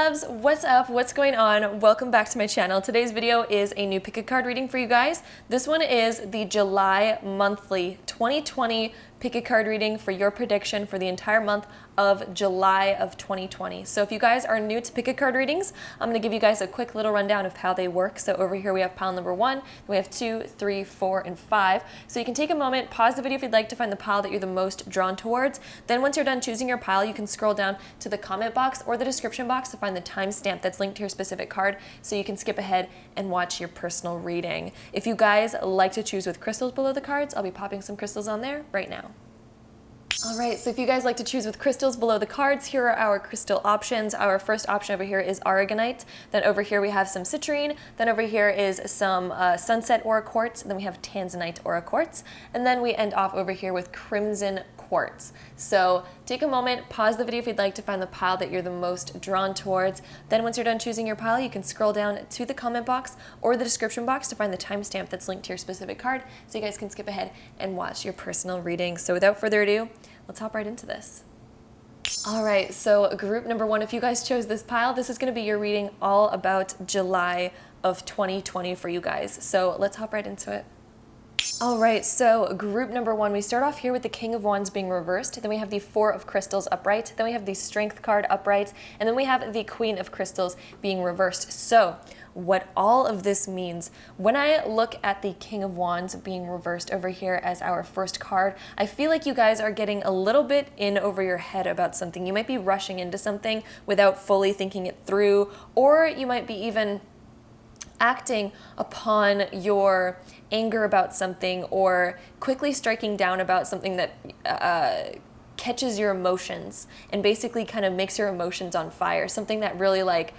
loves, what's up, what's going on? Welcome back to my channel. Today's video is a new pick a card reading for you guys. This one is the July monthly 2020 pick a card reading for your prediction for the entire month of July of 2020. So if you guys are new to pick a card readings, I'm going to give you guys a quick little rundown of how they work. So over here we have pile number 1, then we have 2, 3, 4, and 5. So you can take a moment, pause the video if you'd like to find the pile that you're the most drawn towards. Then once you're done choosing your pile, you can scroll down to the comment box or the description box to find the timestamp that's linked to your specific card, so you can skip ahead and watch your personal reading. If you guys like to choose with crystals below the cards, I'll be popping some crystals on there right now. All right, so if you guys like to choose with crystals below the cards, here are our crystal options. Our first option over here is aragonite. Then over here we have some citrine. Then over here is some sunset aura quartz. Then we have tanzanite aura quartz. And then we end off over here with crimson quartz. So take a moment, pause the video if you'd like to find the pile that you're the most drawn towards. Then once you're done choosing your pile, you can scroll down to the comment box or the description box to find the timestamp that's linked to your specific card, so you guys can skip ahead and watch your personal reading. So without further ado, let's hop right into this. All right, so group number 1, if you guys chose this pile, this is going to be your reading all about July of 2020 for you guys. So let's hop right into it. All right, so group number 1, we start off here with the King of Wands being reversed, then we have the Four of Crystals upright, then we have the Strength card upright, and then we have the Queen of Crystals being reversed. So what all of this means, when I look at the King of Wands being reversed over here as our first card, I feel like you guys are getting a little bit in over your head about something. You might be rushing into something without fully thinking it through, or you might be even acting upon your anger about something, or quickly striking down about something that catches your emotions and basically kind of makes your emotions on fire. Something that really, like,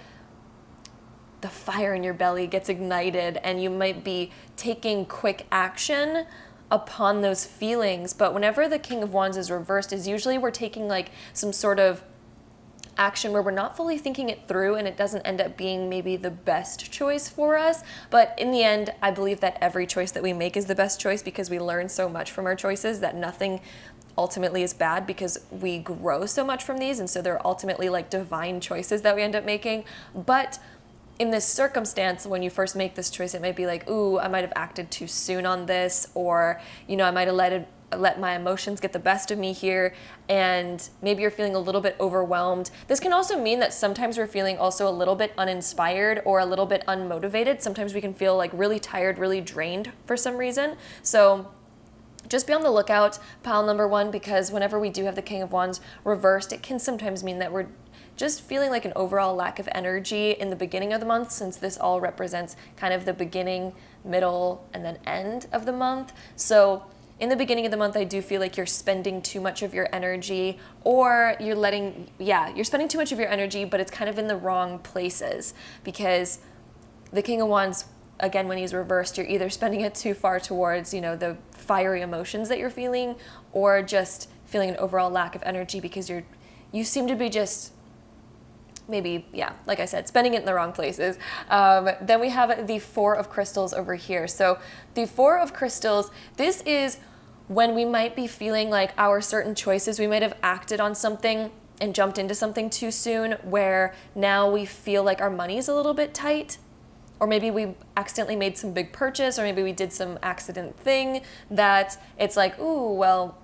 the fire in your belly gets ignited and you might be taking quick action upon those feelings. But whenever the King of Wands is reversed, is usually we're taking like some sort of action where we're not fully thinking it through, and it doesn't end up being maybe the best choice for us. But in the end, I believe that every choice that we make is the best choice, because we learn so much from our choices that nothing ultimately is bad, because we grow so much from these, and so they're ultimately like divine choices that we end up making. But in this circumstance, when you first make this choice, it might be like, ooh, I might have acted too soon on this, or, you know, I might have let my emotions get the best of me here, and maybe you're feeling a little bit overwhelmed. This can also mean that sometimes we're feeling also a little bit uninspired or a little bit unmotivated. Sometimes we can feel like really tired, really drained for some reason. So just be on the lookout, pile number 1, because whenever we do have the King of Wands reversed, it can sometimes mean that we're just feeling like an overall lack of energy in the beginning of the month, since this all represents kind of the beginning, middle, and then end of the month. So in the beginning of the month, I do feel like you're spending too much of your energy, or you're spending too much of your energy, but it's kind of in the wrong places, because the King of Wands, again, when he's reversed, you're either spending it too far towards, you know, the fiery emotions that you're feeling, or just feeling an overall lack of energy because you seem to be just maybe, like I said, spending it in the wrong places. Then we have the Four of Crystals over here. So the Four of Crystals, this is when we might be feeling like our certain choices, we might have acted on something and jumped into something too soon, where now we feel like our money's a little bit tight, or maybe we accidentally made some big purchase, or maybe we did some accident thing that it's like, ooh, well,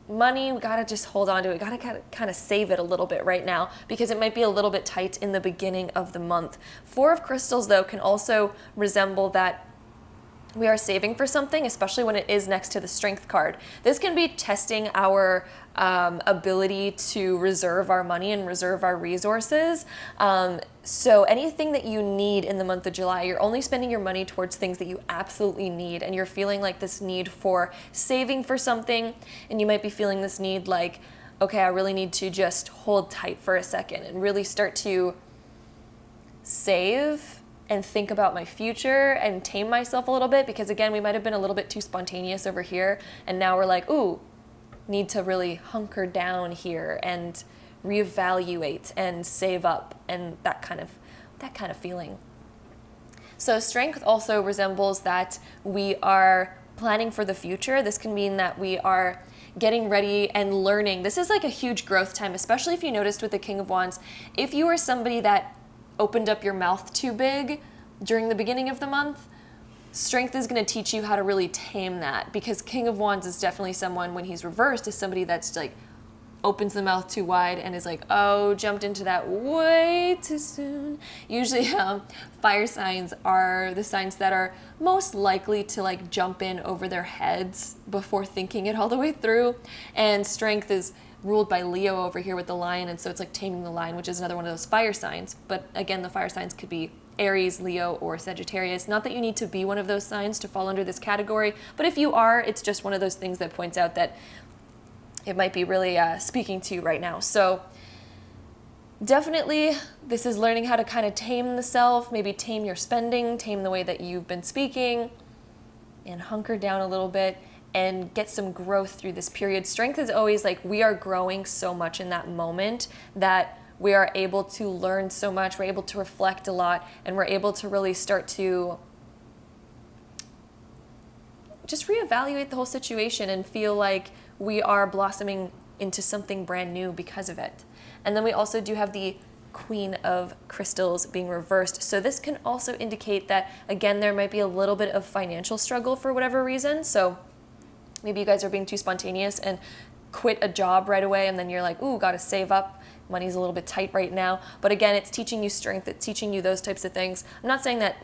money, we gotta just hold on to it. We gotta kind of save it a little bit right now, because it might be a little bit tight in the beginning of the month. Four of Crystals, though, can also resemble that we are saving for something, especially when it is next to the Strength card. This can be testing our ability to reserve our money and reserve our resources. So anything that you need in the month of July, you're only spending your money towards things that you absolutely need, and you're feeling like this need for saving for something, and you might be feeling this need like, okay, I really need to just hold tight for a second and really start to save and think about my future and tame myself a little bit, because again, we might have been a little bit too spontaneous over here, and now we're like, ooh, need to really hunker down here and reevaluate and save up, and that kind of feeling. So Strength also resembles that we are planning for the future. This can mean that we are getting ready and learning. This is like a huge growth time, especially if you noticed with the King of Wands. If you are somebody that opened up your mouth too big during the beginning of the month, Strength is going to teach you how to really tame that, because King of Wands is definitely someone, when he's reversed, is somebody that's like opens the mouth too wide and is like, oh, jumped into that way too soon. Usually fire signs are the signs that are most likely to like jump in over their heads before thinking it all the way through. And Strength is ruled by Leo over here with the lion, and so it's like taming the lion, which is another one of those fire signs. But again, the fire signs could be Aries, Leo, or Sagittarius. Not that you need to be one of those signs to fall under this category, but if you are, it's just one of those things that points out that it might be really speaking to you right now. So definitely this is learning how to kind of tame the self, maybe tame your spending, tame the way that you've been speaking, and hunker down a little bit and get some growth through this period. Strength is always like, we are growing so much in that moment that we are able to learn so much, we're able to reflect a lot, and we're able to really start to just reevaluate the whole situation and feel like we are blossoming into something brand new because of it. And then we also do have the Queen of Crystals being reversed. So this can also indicate that, again, there might be a little bit of financial struggle for whatever reason. So maybe you guys are being too spontaneous and quit a job right away, and then you're like, ooh, gotta save up. Money's a little bit tight right now. But again, it's teaching you strength. It's teaching you those types of things. I'm not saying that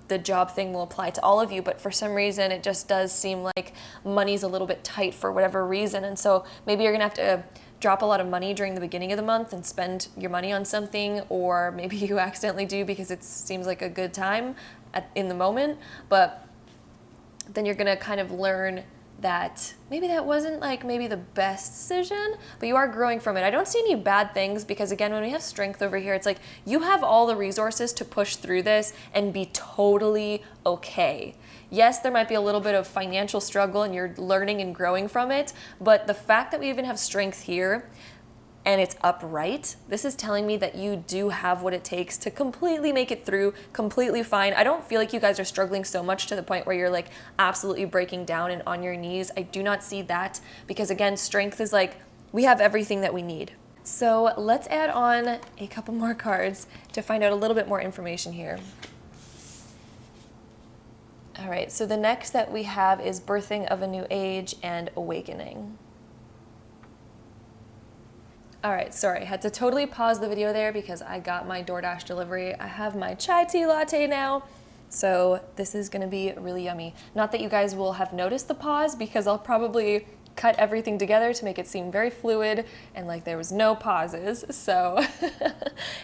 the job thing will apply to all of you, but for some reason, it just does seem like money's a little bit tight for whatever reason. And so maybe you're gonna have to drop a lot of money during the beginning of the month and spend your money on something, or maybe you accidentally do because it seems like a good time in the moment. But then you're gonna kind of learn that maybe that wasn't like maybe the best decision, but you are growing from it. I don't see any bad things, because again, when we have Strength over here, it's like you have all the resources to push through this and be totally okay. Yes, there might be a little bit of financial struggle and you're learning and growing from it, but the fact that we even have Strength here and it's upright, this is telling me that you do have what it takes to completely make it through, completely fine. I don't feel like you guys are struggling so much to the point where you're like absolutely breaking down and on your knees. I do not see that, because again, Strength is like, we have everything that we need. So let's add on a couple more cards to find out a little bit more information here. All right, so the next that we have is Birthing of a New Age and Awakening. All right, sorry, I had to totally pause the video there because I got my DoorDash delivery. I have my chai tea latte now, so this is gonna be really yummy. Not that you guys will have noticed the pause, because I'll probably cut everything together to make it seem very fluid and like there was no pauses. So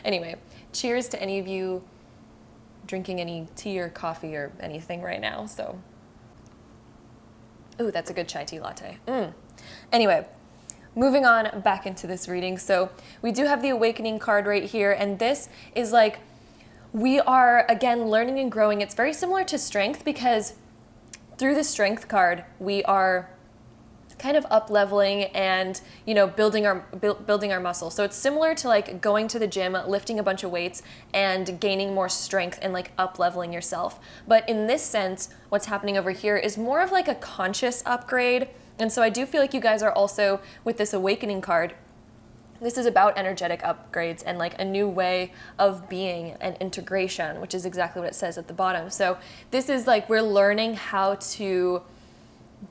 anyway, cheers to any of you drinking any tea or coffee or anything right now. So, ooh, that's a good chai tea latte. Anyway, moving on back into this reading. So we do have the Awakening card right here, and this is like, we are again learning and growing. It's very similar to Strength, because through the Strength card, we are kind of up leveling and, you know, building our muscle. So it's similar to like going to the gym, lifting a bunch of weights and gaining more strength and like up leveling yourself. But in this sense, what's happening over here is more of like a conscious upgrade. And so I do feel like you guys are also, with this Awakening card, this is about energetic upgrades and like a new way of being and integration, which is exactly what it says at the bottom. So this is like, we're learning how to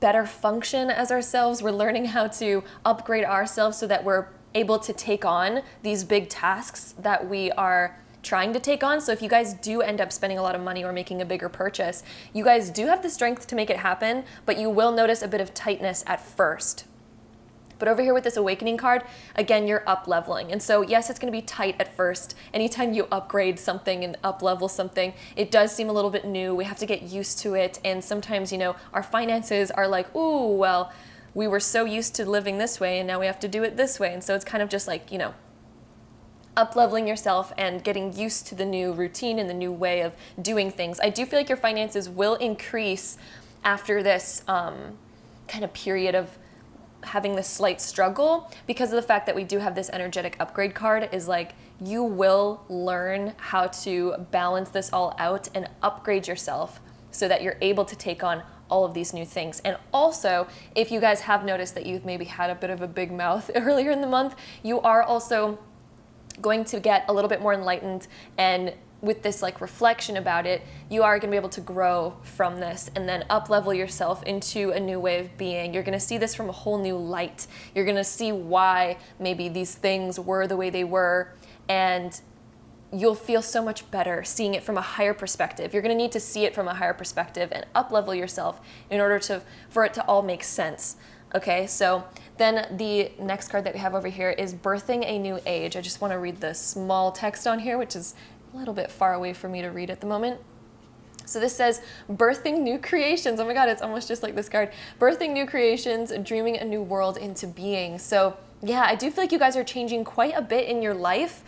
better function as ourselves. We're learning how to upgrade ourselves so that we're able to take on these big tasks that we are trying to take on. So if you guys do end up spending a lot of money or making a bigger purchase, you guys do have the strength to make it happen, but you will notice a bit of tightness at first. But over here with this Awakening card, again, you're up leveling. And so yes, it's gonna be tight at first. Anytime you upgrade something and up level something, it does seem a little bit new. We have to get used to it. And sometimes, you know, our finances are like, ooh, well, we were so used to living this way and now we have to do it this way. And so it's kind of just like, you know, up leveling yourself and getting used to the new routine and the new way of doing things. I do feel like your finances will increase after this kind of period of having this slight struggle, because of the fact that we do have this energetic upgrade card. Is like, you will learn how to balance this all out and upgrade yourself so that you're able to take on all of these new things. And also, if you guys have noticed that you've maybe had a bit of a big mouth earlier in the month, you are also going to get a little bit more enlightened, and with this like reflection about it, you are going to be able to grow from this and then up level yourself into a new way of being. You're going to see this from a whole new light. You're going to see why maybe these things were the way they were, and you'll feel so much better seeing it from a higher perspective. You're going to need to see it from a higher perspective and up level yourself in order for it to all make sense. Okay, so then the next card that we have over here is Birthing a New Age. I just want to read the small text on here, which is a little bit far away for me to read at the moment. So this says, birthing new creations. Oh my God, it's almost just like this card. Birthing new creations, dreaming a new world into being. So yeah, I do feel like you guys are changing quite a bit in your life.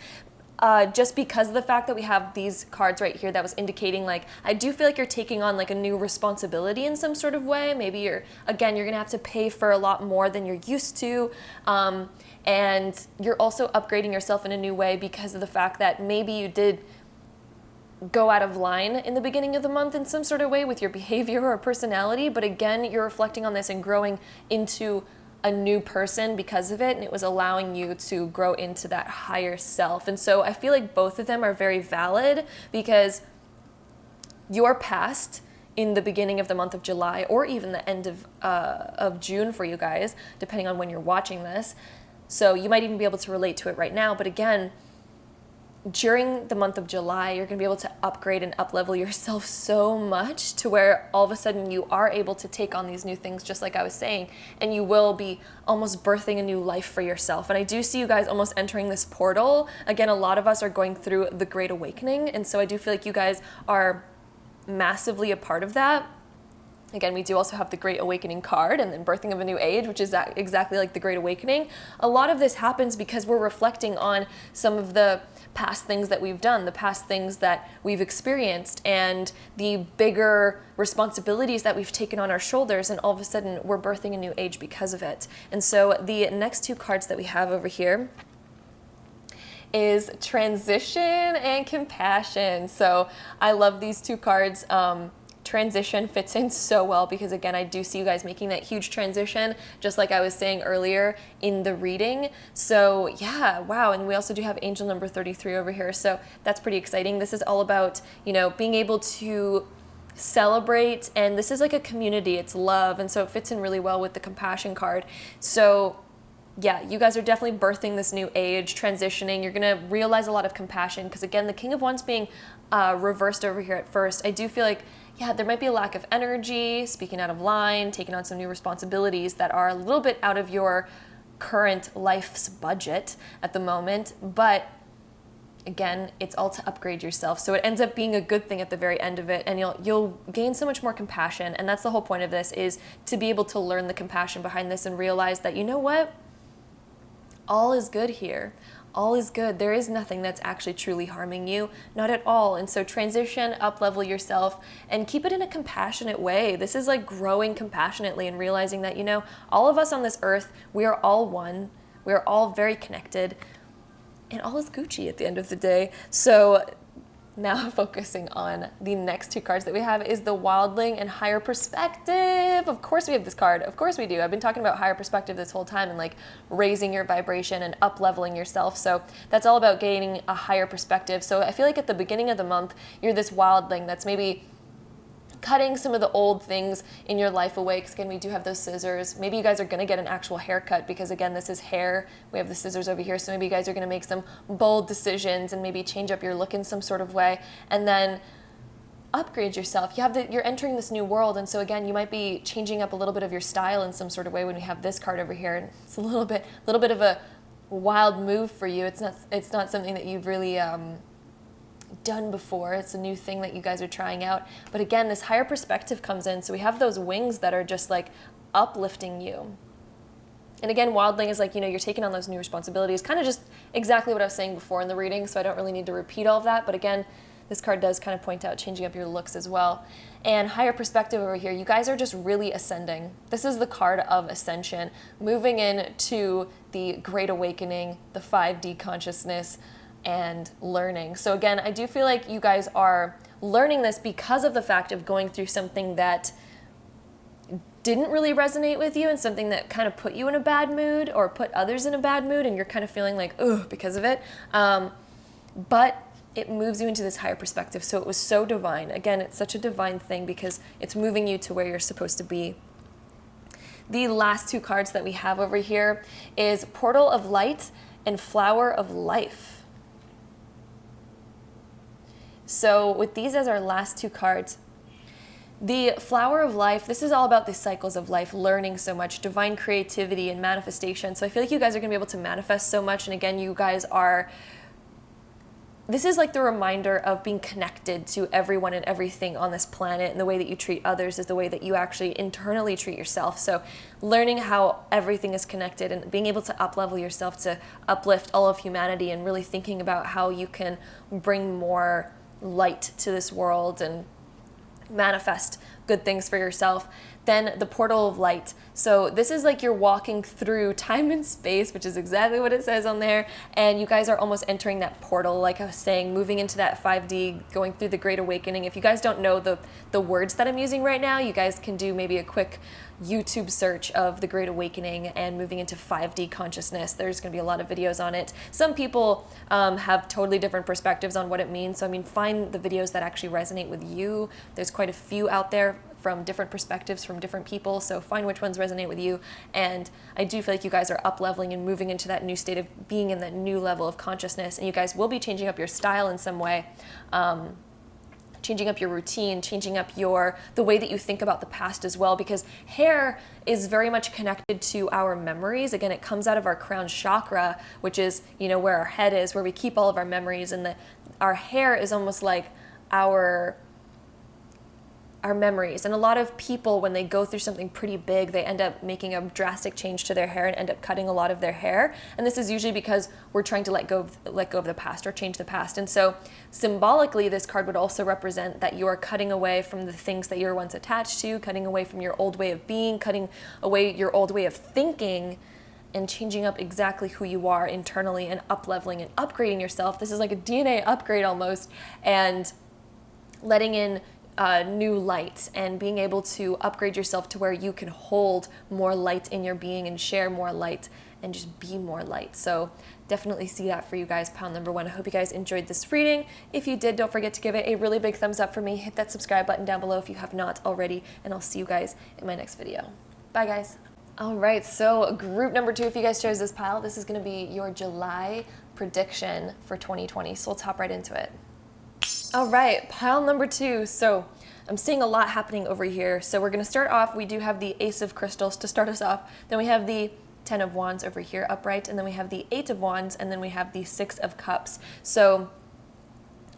Just because of the fact that we have these cards right here that was indicating, like, I do feel like you're taking on like a new responsibility in some sort of way. Maybe you're gonna have to pay for a lot more than you're used to. And you're also upgrading yourself in a new way because of the fact that maybe you did go out of line in the beginning of the month in some sort of way with your behavior or personality. But again, you're reflecting on this and growing into a new person because of it, and it was allowing you to grow into that higher self. And so I feel like both of them are very valid, because your past in the beginning of the month of July, or even the end of June for you guys, depending on when you're watching this, so you might even be able to relate to it right now, but again, during the month of July, you're going to be able to upgrade and up-level yourself so much to where all of a sudden you are able to take on these new things, just like I was saying, and you will be almost birthing a new life for yourself. And I do see you guys almost entering this portal. Again, a lot of us are going through the Great Awakening, and so I do feel like you guys are massively a part of that. Again, we do also have the Great Awakening card and then Birthing of a New Age, which is exactly like the Great Awakening. A lot of this happens because we're reflecting on some of the past things that we've done, the past things that we've experienced, and the bigger responsibilities that we've taken on our shoulders, and all of a sudden we're birthing a new age because of it. And so the next two cards that we have over here is Transition and Compassion. So I love these two cards. Transition fits in so well because, again, I do see you guys making that huge transition, just like I was saying earlier in the reading. So yeah, wow. And we also do have angel number 33 over here, so that's pretty exciting. This is all about, you know, being able to celebrate, and this is like a community, it's love, and so it fits in really well with the compassion card. So yeah, you guys are definitely birthing this new age, transitioning. You're going to realize a lot of compassion because, again, the King of Wands being reversed over here at first, I do feel like, yeah, there might be a lack of energy, speaking out of line, taking on some new responsibilities that are a little bit out of your current life's budget at the moment. But again, it's all to upgrade yourself. So it ends up being a good thing at the very end of it, and you'll gain so much more compassion. And that's the whole point of this, is to be able to learn the compassion behind this and realize that, you know what? All is good here. All is good. There is nothing that's actually truly harming you, not at all. And so transition, up-level yourself, and keep it in a compassionate way. This is like growing compassionately and realizing that, you know, all of us on this earth, we are all one. We are all very connected, and all is Gucci at the end of the day. So now focusing on the next two cards that we have is the Wildling and Higher Perspective. Of course we have this card. Of course we do. I've been talking about higher perspective this whole time, and like raising your vibration and up-leveling yourself. So that's all about gaining a higher perspective. So I feel like at the beginning of the month, you're this Wildling that's maybe cutting some of the old things in your life away, because again, we do have those scissors. Maybe you guys are going to get an actual haircut, because again, this is hair. We have the scissors over here, so maybe you guys are going to make some bold decisions and maybe change up your look in some sort of way, and then upgrade yourself. You're entering this new world, and so again, you might be changing up a little bit of your style in some sort of way when we have this card over here. And it's a little bit of a wild move for you. It's not something that you've really done before. It's a new thing that you guys are trying out. But again, this higher perspective comes in. So we have those wings that are just like uplifting you. And again, Wildling is like, you know, you're taking on those new responsibilities, kind of just exactly what I was saying before in the reading. So I don't really need to repeat all of that. But again, this card does kind of point out changing up your looks as well. And higher perspective over here, you guys are just really ascending. This is the card of ascension, moving into the Great Awakening, the 5D consciousness, and learning. So again, I do feel like you guys are learning this because of the fact of going through something that didn't really resonate with you and something that kind of put you in a bad mood or put others in a bad mood and you're kind of feeling like, ugh, because of it. But it moves you into this higher perspective. So it was so divine. Again, it's such a divine thing because it's moving you to where you're supposed to be. The last two cards that we have over here is Portal of Light and Flower of Life. So with these as our last two cards, the Flower of Life, this is all about the cycles of life, learning so much, divine creativity and manifestation. So I feel like you guys are going to be able to manifest so much. And again, you guys are, this is like the reminder of being connected to everyone and everything on this planet, and the way that you treat others is the way that you actually internally treat yourself. So learning how everything is connected and being able to up-level yourself to uplift all of humanity, and really thinking about how you can bring more light to this world and manifest good things for yourself. Then the Portal of Light. So this is like you're walking through time and space, which is exactly what it says on there. And you guys are almost entering that portal, like I was saying, moving into that 5D, going through the Great Awakening. If you guys don't know the words that I'm using right now, you guys can do maybe a quick YouTube search of the Great Awakening and moving into 5D consciousness. There's going to be a lot of videos on it. Some people have totally different perspectives on what it means. So I mean, find the videos that actually resonate with you. There's quite a few out there from different perspectives from different people, so find which ones resonate with you. And I do feel like you guys are up leveling and moving into that new state of being, in that new level of consciousness, and you guys will be changing up your style in some way, changing up your routine, changing up the way that you think about the past as well, because hair is very much connected to our memories. Again, it comes out of our crown chakra, which is, you know, where our head is, where we keep all of our memories, and our hair is almost like our memories. And a lot of people, when they go through something pretty big, they end up making a drastic change to their hair and end up cutting a lot of their hair. And this is usually because we're trying to let go of the past or change the past. And so symbolically, this card would also represent that you are cutting away from the things that you were once attached to, cutting away from your old way of being, cutting away your old way of thinking, and changing up exactly who you are internally, and up-leveling and upgrading yourself. This is like a DNA upgrade almost, and letting in new light and being able to upgrade yourself to where you can hold more light in your being and share more light and just be more light. So definitely see that for you guys, pile number one. I hope you guys enjoyed this reading. If you did, don't forget to give it a really big thumbs up for me. Hit that subscribe button down below if you have not already, and I'll see you guys in my next video. Bye guys. All right, so group number two, if you guys chose this pile, this is going to be your July prediction for 2020. So we'll hop right into it. All right, pile number two. So I'm seeing a lot happening over here. So we're going to start off, we do have the Ace of Crystals to start us off. Then we have the 10 of Wands over here upright, and then we have the 8 of Wands, and then we have the 6 of Cups. So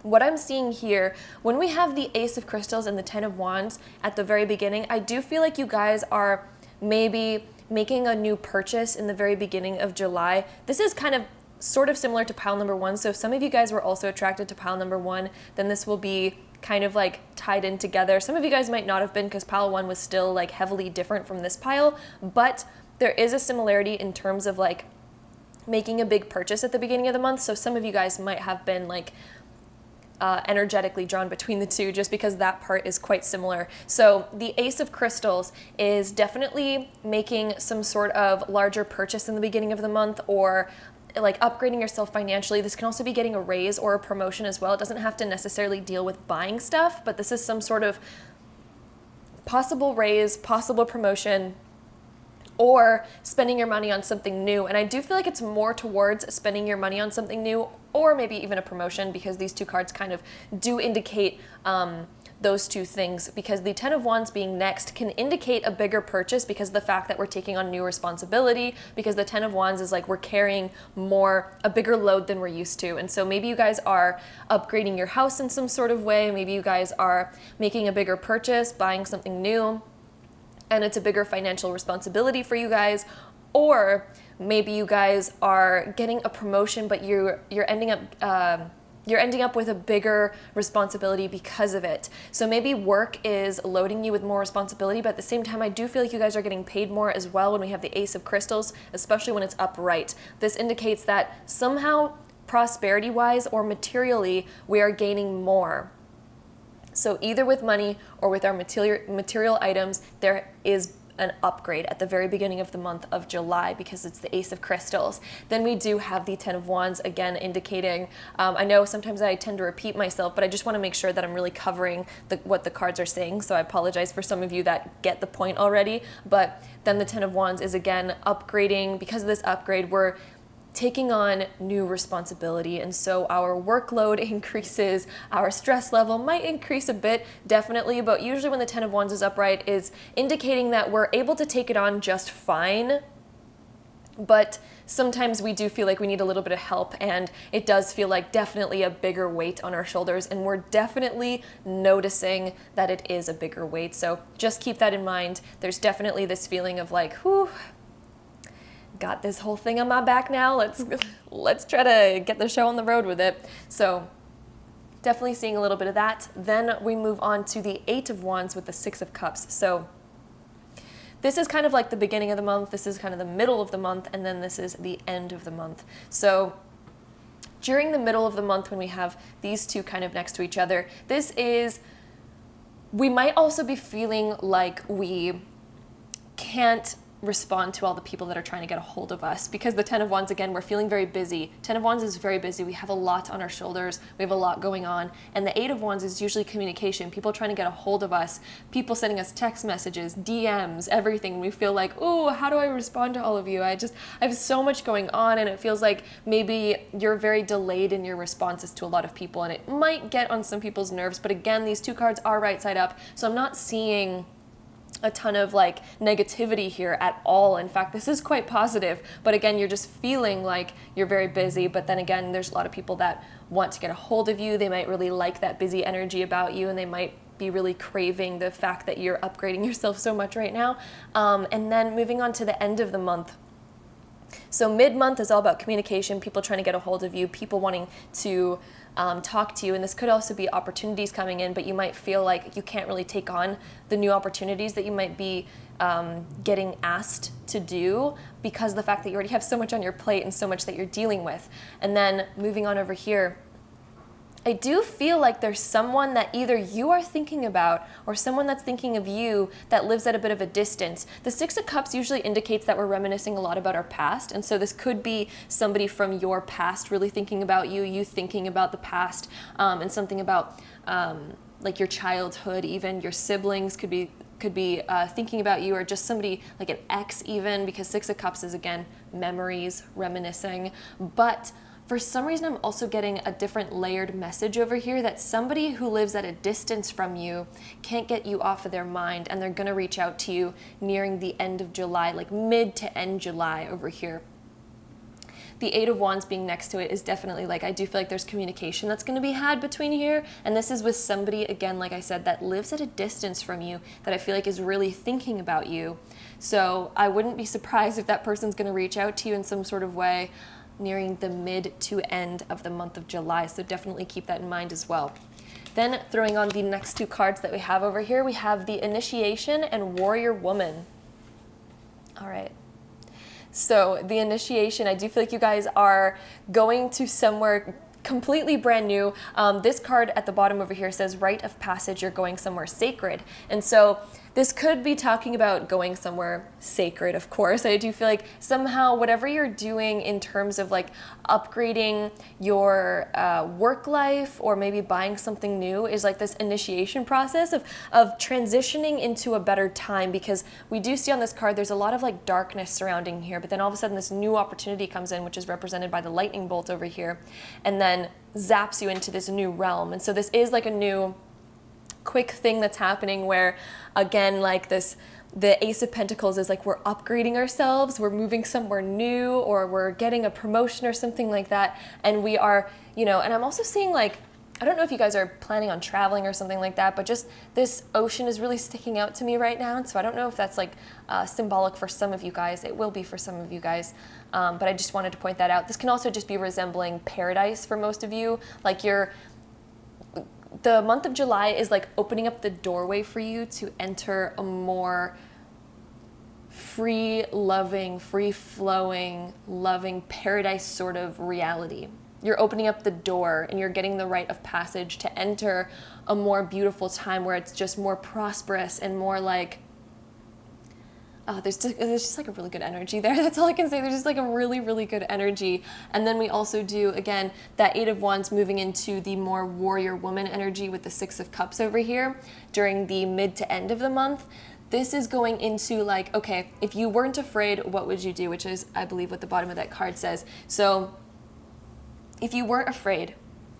what I'm seeing here, when we have the Ace of Crystals and the 10 of Wands at the very beginning, I do feel like you guys are maybe making a new purchase in the very beginning of July. This is kind of sort of similar to pile number one. So if some of you guys were also attracted to pile number one, then this will be kind of like tied in together. Some of you guys might not have been, because pile one was still like heavily different from this pile, but there is a similarity in terms of like making a big purchase at the beginning of the month. So some of you guys might have been like energetically drawn between the two, just because that part is quite similar. So the Ace of Crystals is definitely making some sort of larger purchase in the beginning of the month, or like upgrading yourself financially. This can also be getting a raise or a promotion as well. It doesn't have to necessarily deal with buying stuff, but this is some sort of possible raise, possible promotion, or spending your money on something new. And I do feel like it's more towards spending your money on something new, or maybe even a promotion, because these two cards kind of do indicate those two things, because the 10 of Wands being next can indicate a bigger purchase, because of the fact that we're taking on new responsibility, because the 10 of Wands is like we're carrying a bigger load than we're used to. And so maybe you guys are upgrading your house in some sort of way, maybe you guys are making a bigger purchase, buying something new, and it's a bigger financial responsibility for you guys. Or maybe you guys are getting a promotion, but you're ending up with a bigger responsibility because of it. So maybe work is loading you with more responsibility, but at the same time, I do feel like you guys are getting paid more as well when we have the Ace of Crystals, especially when it's upright. This indicates that somehow, prosperity-wise or materially, we are gaining more. So either with money or with our material items, there is an upgrade at the very beginning of the month of July because it's the Ace of Crystals. Then we do have the Ten of Wands, again indicating, I know sometimes I tend to repeat myself, but I just want to make sure that I'm really covering what the cards are saying, so I apologize for some of you that get the point already. But then the Ten of Wands is again upgrading. Because of this upgrade, we're taking on new responsibility, and so our workload increases, our stress level might increase a bit, definitely, but usually when the Ten of Wands is upright is indicating that we're able to take it on just fine, but sometimes we do feel like we need a little bit of help, and it does feel like definitely a bigger weight on our shoulders, and we're definitely noticing that it is a bigger weight. So just keep that in mind. There's definitely this feeling of like, whew, got this whole thing on my back now. Let's try to get the show on the road with it. So definitely seeing a little bit of that. Then we move on to the Eight of Wands with the Six of Cups. So this is kind of like the beginning of the month, this is kind of the middle of the month, and then this is the end of the month. So during the middle of the month, when we have these two kind of next to each other, we might also be feeling like we can't respond to all the people that are trying to get a hold of us, because the Ten of Wands, again, we're feeling very busy. Ten of Wands is very busy. We have a lot on our shoulders. We have a lot going on. And the Eight of Wands is usually communication, people trying to get a hold of us, people sending us text messages, DMs, everything. We feel like, oh, how do I respond to all of you? I have so much going on, and it feels like maybe you're very delayed in your responses to a lot of people, and it might get on some people's nerves. But again, these two cards are right side up, so I'm not seeing a ton of like negativity here at all. In fact, this is quite positive, but again, you're just feeling like you're very busy. But then again, there's a lot of people that want to get a hold of you. They might really like that busy energy about you, and they might be really craving the fact that you're upgrading yourself so much right now. And then moving on to the end of the month. So mid-month is all about communication, people trying to get a hold of you, people wanting to talk to you, and this could also be opportunities coming in, but you might feel like you can't really take on the new opportunities that you might be getting asked to do because of the fact that you already have so much on your plate and so much that you're dealing with. And then moving on over here, I do feel like there's someone that either you are thinking about or someone that's thinking of you that lives at a bit of a distance. The Six of Cups usually indicates that we're reminiscing a lot about our past, and so this could be somebody from your past really thinking about you, you thinking about the past, and something about like your childhood, even your siblings could be thinking about you, or just somebody like an ex even, because Six of Cups is again memories, reminiscing. But for some reason, I'm also getting a different layered message over here that somebody who lives at a distance from you can't get you off of their mind, and they're gonna reach out to you nearing the end of July, like mid to end July over here. The Eight of Wands being next to it is definitely like, I do feel like there's communication that's gonna be had between here, and this is with somebody, again, like I said, that lives at a distance from you, that I feel like is really thinking about you. So I wouldn't be surprised if that person's gonna reach out to you in some sort of way nearing the mid to end of the month of July, so definitely keep that in mind as well. Then throwing on the next two cards that we have over here, we have the Initiation and Warrior Woman. All right. So the Initiation, I do feel like you guys are going to somewhere completely brand new. This card at the bottom over here says rite of passage, you're going somewhere sacred. And so this could be talking about going somewhere sacred, of course. I do feel like somehow whatever you're doing in terms of like upgrading your work life, or maybe buying something new, is like this initiation process of transitioning into a better time, because we do see on this card there's a lot of like darkness surrounding here, but then all of a sudden this new opportunity comes in, which is represented by the lightning bolt over here, and then zaps you into this new realm. And so this is like a new quick thing that's happening where, again, like this, the Ace of Pentacles is like we're upgrading ourselves, we're moving somewhere new, or we're getting a promotion or something like that, and we are, you know, and I'm also seeing like, I don't know if you guys are planning on traveling or something like that, but just this ocean is really sticking out to me right now, and so I don't know if that's like symbolic for some of you guys. It will be for some of you guys, but I just wanted to point that out. This can also just be resembling paradise for most of you, like the month of July is like opening up the doorway for you to enter a more free, loving, free-flowing, loving paradise sort of reality. You're opening up the door and you're getting the rite of passage to enter a more beautiful time where it's just more prosperous and more like, there's just like a really good energy there. That's all I can say. There's just like a really, really good energy. And then we also do, again, that Eight of Wands moving into the more warrior woman energy with the Six of Cups over here during the mid to end of the month. This is going into like, okay, if you weren't afraid, what would you do? Which is, I believe, what the bottom of that card says. So if you weren't afraid,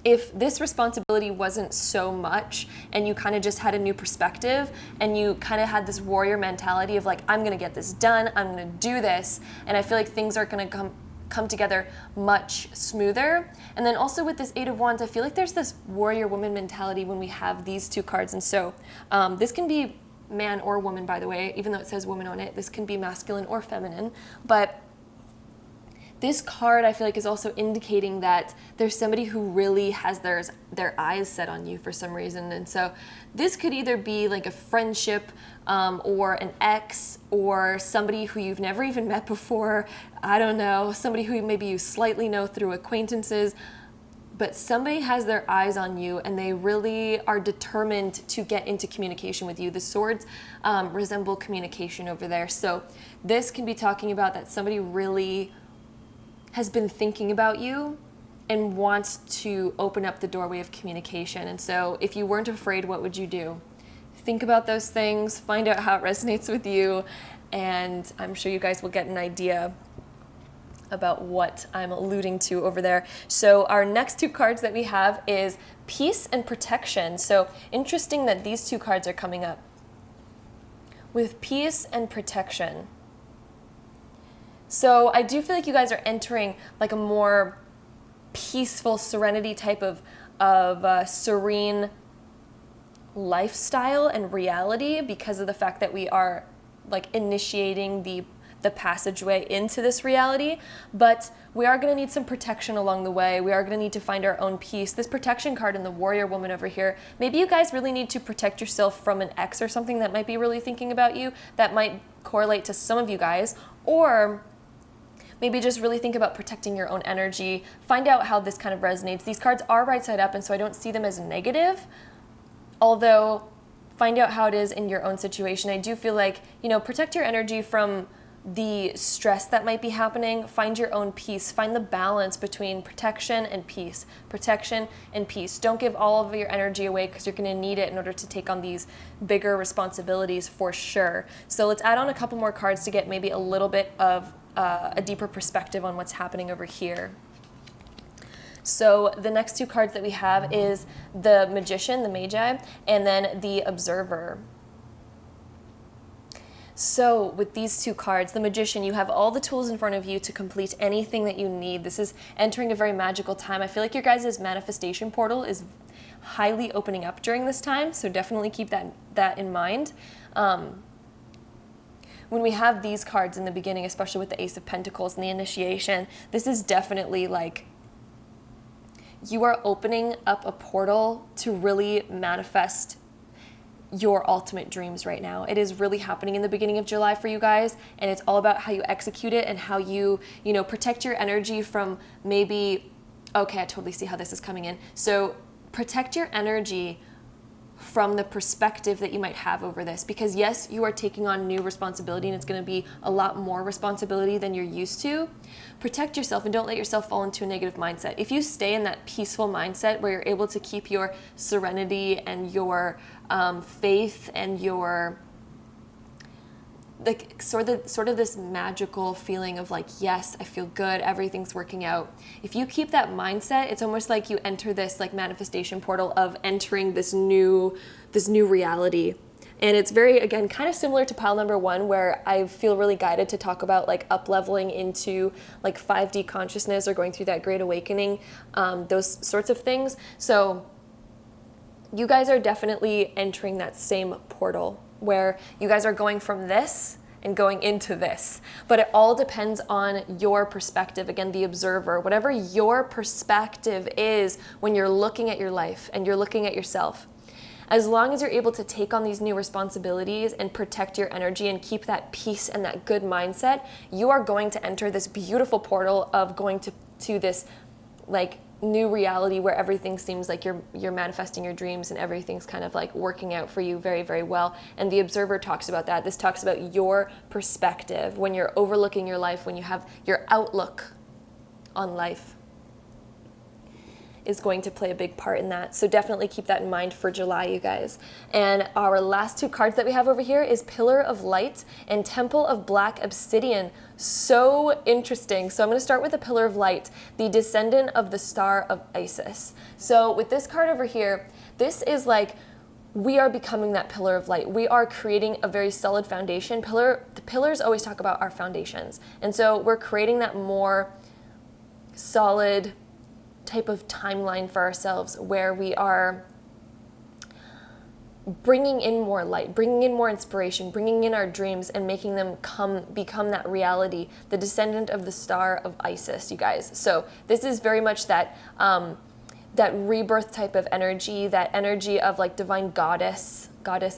if this responsibility wasn't so much and you kind of just had a new perspective and you kind of had this warrior mentality of like, I'm going to get this done, I'm going to do this, and I feel like things are going to come together much smoother. And then also with this Eight of Wands, I feel like there's this warrior woman mentality when we have these two cards. And so this can be man or woman, by the way, even though it says woman on it. This can be masculine or feminine. But this card, I feel like, is also indicating that there's somebody who really has their eyes set on you for some reason. And so this could either be like a friendship or an ex or somebody who you've never even met before. I don't know, somebody who maybe you slightly know through acquaintances. But somebody has their eyes on you and they really are determined to get into communication with you. The swords resemble communication over there. So this can be talking about that somebody really has been thinking about you and wants to open up the doorway of communication. And so if you weren't afraid, what would you do? Think about those things, find out how it resonates with you, and I'm sure you guys will get an idea about what I'm alluding to over there. So our next two cards that we have is Peace and Protection. So interesting that these two cards are coming up. With Peace and Protection. So I do feel like you guys are entering like a more peaceful serenity type of serene lifestyle and reality because of the fact that we are like initiating the passageway into this reality. But we are going to need some protection along the way. We are going to need to find our own peace. This protection card in the warrior woman over here, maybe you guys really need to protect yourself from an ex or something that might be really thinking about you. That might correlate to some of you guys. Or maybe just really think about protecting your own energy. Find out how this kind of resonates. These cards are right side up, and so I don't see them as negative. Although, find out how it is in your own situation. I do feel like, protect your energy from the stress that might be happening. Find your own peace. Find the balance between protection and peace. Protection and peace. Don't give all of your energy away because you're going to need it in order to take on these bigger responsibilities for sure. So let's add on a couple more cards to get maybe a little bit of a deeper perspective on what's happening over here. So the next two cards that we have is the Magician, the Magi, and then the Observer. So with these two cards, the Magician, you have all the tools in front of you to complete anything that you need. This is entering a very magical time. I feel like your guys' manifestation portal is highly opening up during this time, so definitely keep that in mind. When we have these cards in the beginning, especially with the Ace of Pentacles and the initiation, this is definitely like you are opening up a portal to really manifest your ultimate dreams right now. It is really happening in the beginning of July for you guys, and it's all about how you execute it and how you protect your energy from maybe, okay, I totally see how this is coming in. So protect your energy from the perspective that you might have over this, because yes, you are taking on new responsibility and it's going to be a lot more responsibility than you're used to. Protect yourself and don't let yourself fall into a negative mindset. If you stay in that peaceful mindset where you're able to keep your serenity and your faith and your like sort of this magical feeling of like, yes, I feel good, everything's working out. If you keep that mindset, it's almost like you enter this like manifestation portal of entering this new reality. And it's very, again, kind of similar to pile number one, where I feel really guided to talk about like up-leveling into like 5D consciousness or going through that great awakening, those sorts of things. So you guys are definitely entering that same portal where you guys are going from this and going into this. But it all depends on your perspective. Again, the observer, whatever your perspective is when you're looking at your life and you're looking at yourself. As long as you're able to take on these new responsibilities and protect your energy and keep that peace and that good mindset, you are going to enter this beautiful portal of going to this like new reality where everything seems like you're manifesting your dreams and everything's kind of like working out for you very, very well. And the Observer talks about that. This talks about your perspective when you're overlooking your life, when you have your outlook on life is going to play a big part in that. So definitely keep that in mind for July, you guys. And our last two cards that we have over here is Pillar of Light and Temple of Black Obsidian. So interesting. So I'm going to start with the Pillar of Light, the descendant of the Star of Isis. So with this card over here, this is like we are becoming that pillar of light. We are creating a very solid foundation. The pillars always talk about our foundations. And so we're creating that more solid type of timeline for ourselves where we are bringing in more light, bringing in more inspiration, bringing in our dreams and making them become that reality, the descendant of the Star of Isis, you guys. So this is very much that that rebirth type of energy, that energy of like divine goddess